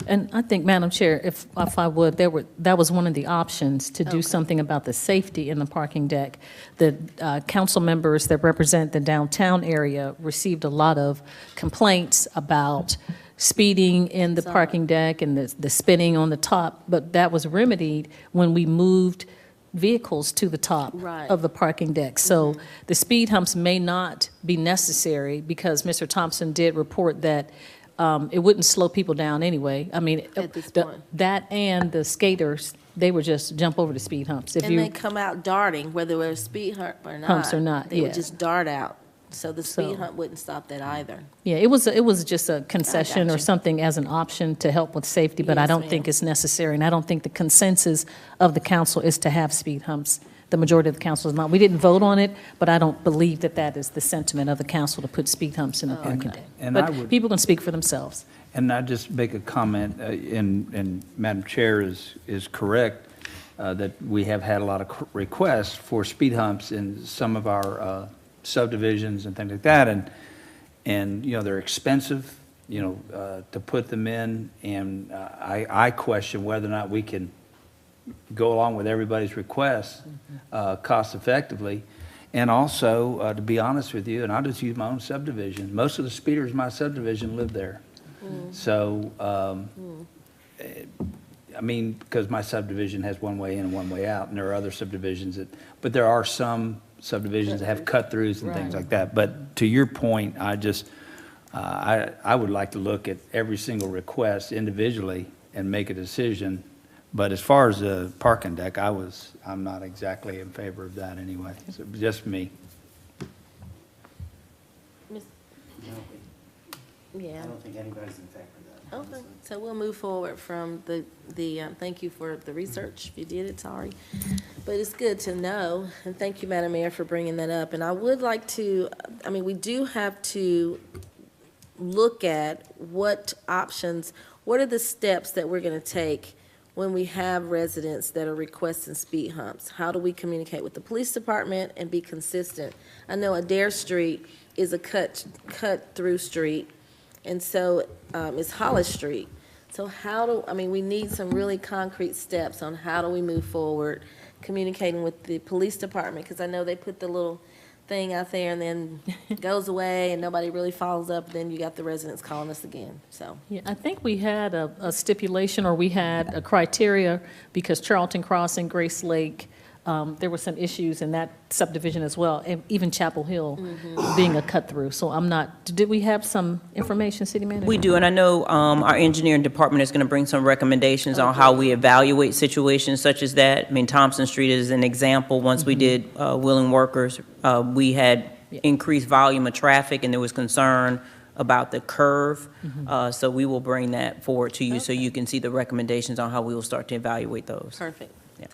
And I think, Madam Chair, if I would, that was one of the options, to do something about the safety in the parking deck. The council members that represent the downtown area received a lot of complaints about speeding in the parking deck and the spinning on the top, but that was remedied when we moved vehicles to the top Right. of the parking deck. So the speed humps may not be necessary, because Mr. Thompson did report that it wouldn't slow people down anyway. I mean, At this point. that and the skaters, they would just jump over the speed humps. If And they you, come out darting, whether we're a speed hump or not. Humps or not, They would yeah. just dart out. So the speed So- hump wouldn't stop that either. yeah, it was just a concession or you. something as an option to help with safety, but I Yes, don't think ma'am. it's necessary. And I don't think the consensus of the council is to have speed humps. The majority of the council is not. We didn't vote on it, but I don't believe that that is the sentiment of the council, to put speed humps in the parking deck. And I But would- people can speak for themselves. And I just make a comment, and Madam Chair is correct, that we have had a lot of requests for speed humps in some of our subdivisions and things like that, and they're expensive, to put them in, and I question whether or not we can go along with everybody's requests cost effectively. And also, to be honest with you, and I'll just use my own subdivision, most of the speeders in my subdivision live there. So, I mean, because my subdivision has one way in and one way out, and there are other subdivisions but there are some subdivisions that have cut-throughs and things like that. But to your point, I would like to look at every single request individually and make a decision. But as far as the parking deck, I'm not exactly in favor of that anyway. So just me. Yeah. I don't think anybody's in favor of that. Okay, so we'll move forward from the thank you for the research, if you did it, sorry. But it's good to know, and thank you, Madam Mayor, for bringing that up. And I would like to, we do have to look at what options, what are the steps that we're gonna take when we have residents that are requesting speed humps? How do we communicate with the police department and be consistent? I know Adair Street is a cut-through street, and so is Hollis Street. So we need some really concrete steps on how do we move forward, communicating with the police department, because I know they put the little thing out there and then goes away and nobody really follows up, then you got the residents calling us again, so. Yeah, I think we had a stipulation, or we had a criteria, because Charlton Cross and Grace Lake, there were some issues in that subdivision as well, and even Chapel Hill being a cut-through. So did we have some information, City Manager? We do, and I know our engineering department is going to bring some recommendations on how we evaluate situations such as that. I mean, Thompson Street is an example. Once we did Willing Workers, we had increased volume of traffic, and there was concern about the curve. So we will bring that forward to you so you can see the recommendations on how we will start to evaluate those. Perfect. Yeah.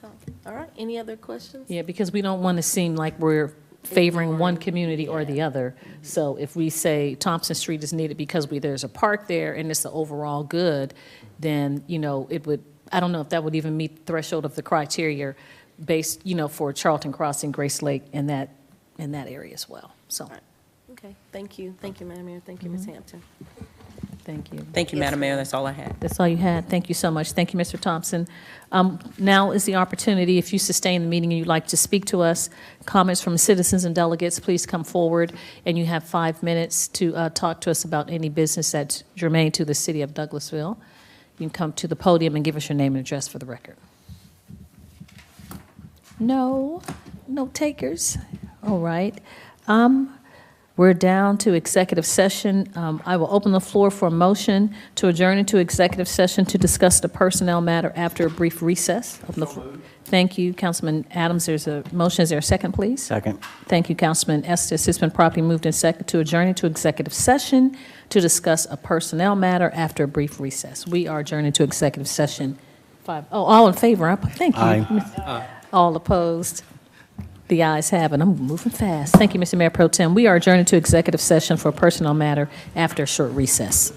All right, any other questions? Yeah, because we don't want to seem like we're favoring one community or the other. So if we say Thompson Street is needed because there's a park there and it's the overall good, then, it would, I don't know if that would even meet the threshold of the criteria based, for Charlton Cross and Grace Lake in that area as well, so. Okay, thank you, Madam Mayor, thank you, Ms. Hampton. Thank you. Thank you, Madam Mayor. That's all I had. That's all you had. Thank you so much. Thank you, Mr. Thompson. Now is the opportunity, if you sustain the meeting and you'd like to speak to us, comments from citizens and delegates, please come forward, and you have 5 minutes to talk to us about any business that's germane to the City of Douglasville. You can come to the podium and give us your name and address for the record. No takers. All right. We're down to executive session. I will open the floor for a motion to adjourn into executive session to discuss the personnel matter after a brief recess. Open the floor. Thank you, Councilman Adams. There's a motion. Is there a second, please? Second. Thank you, Councilman Estes. It's been properly moved in second to adjourn into executive session to discuss a personnel matter after a brief recess. We are adjourned into executive session. All in favor? Thank you. Aye. All opposed? The ayes have it. I'm moving fast. Thank you, Mr. Mayor Pro Tem. We are adjourned to executive session for a personnel matter after a short recess.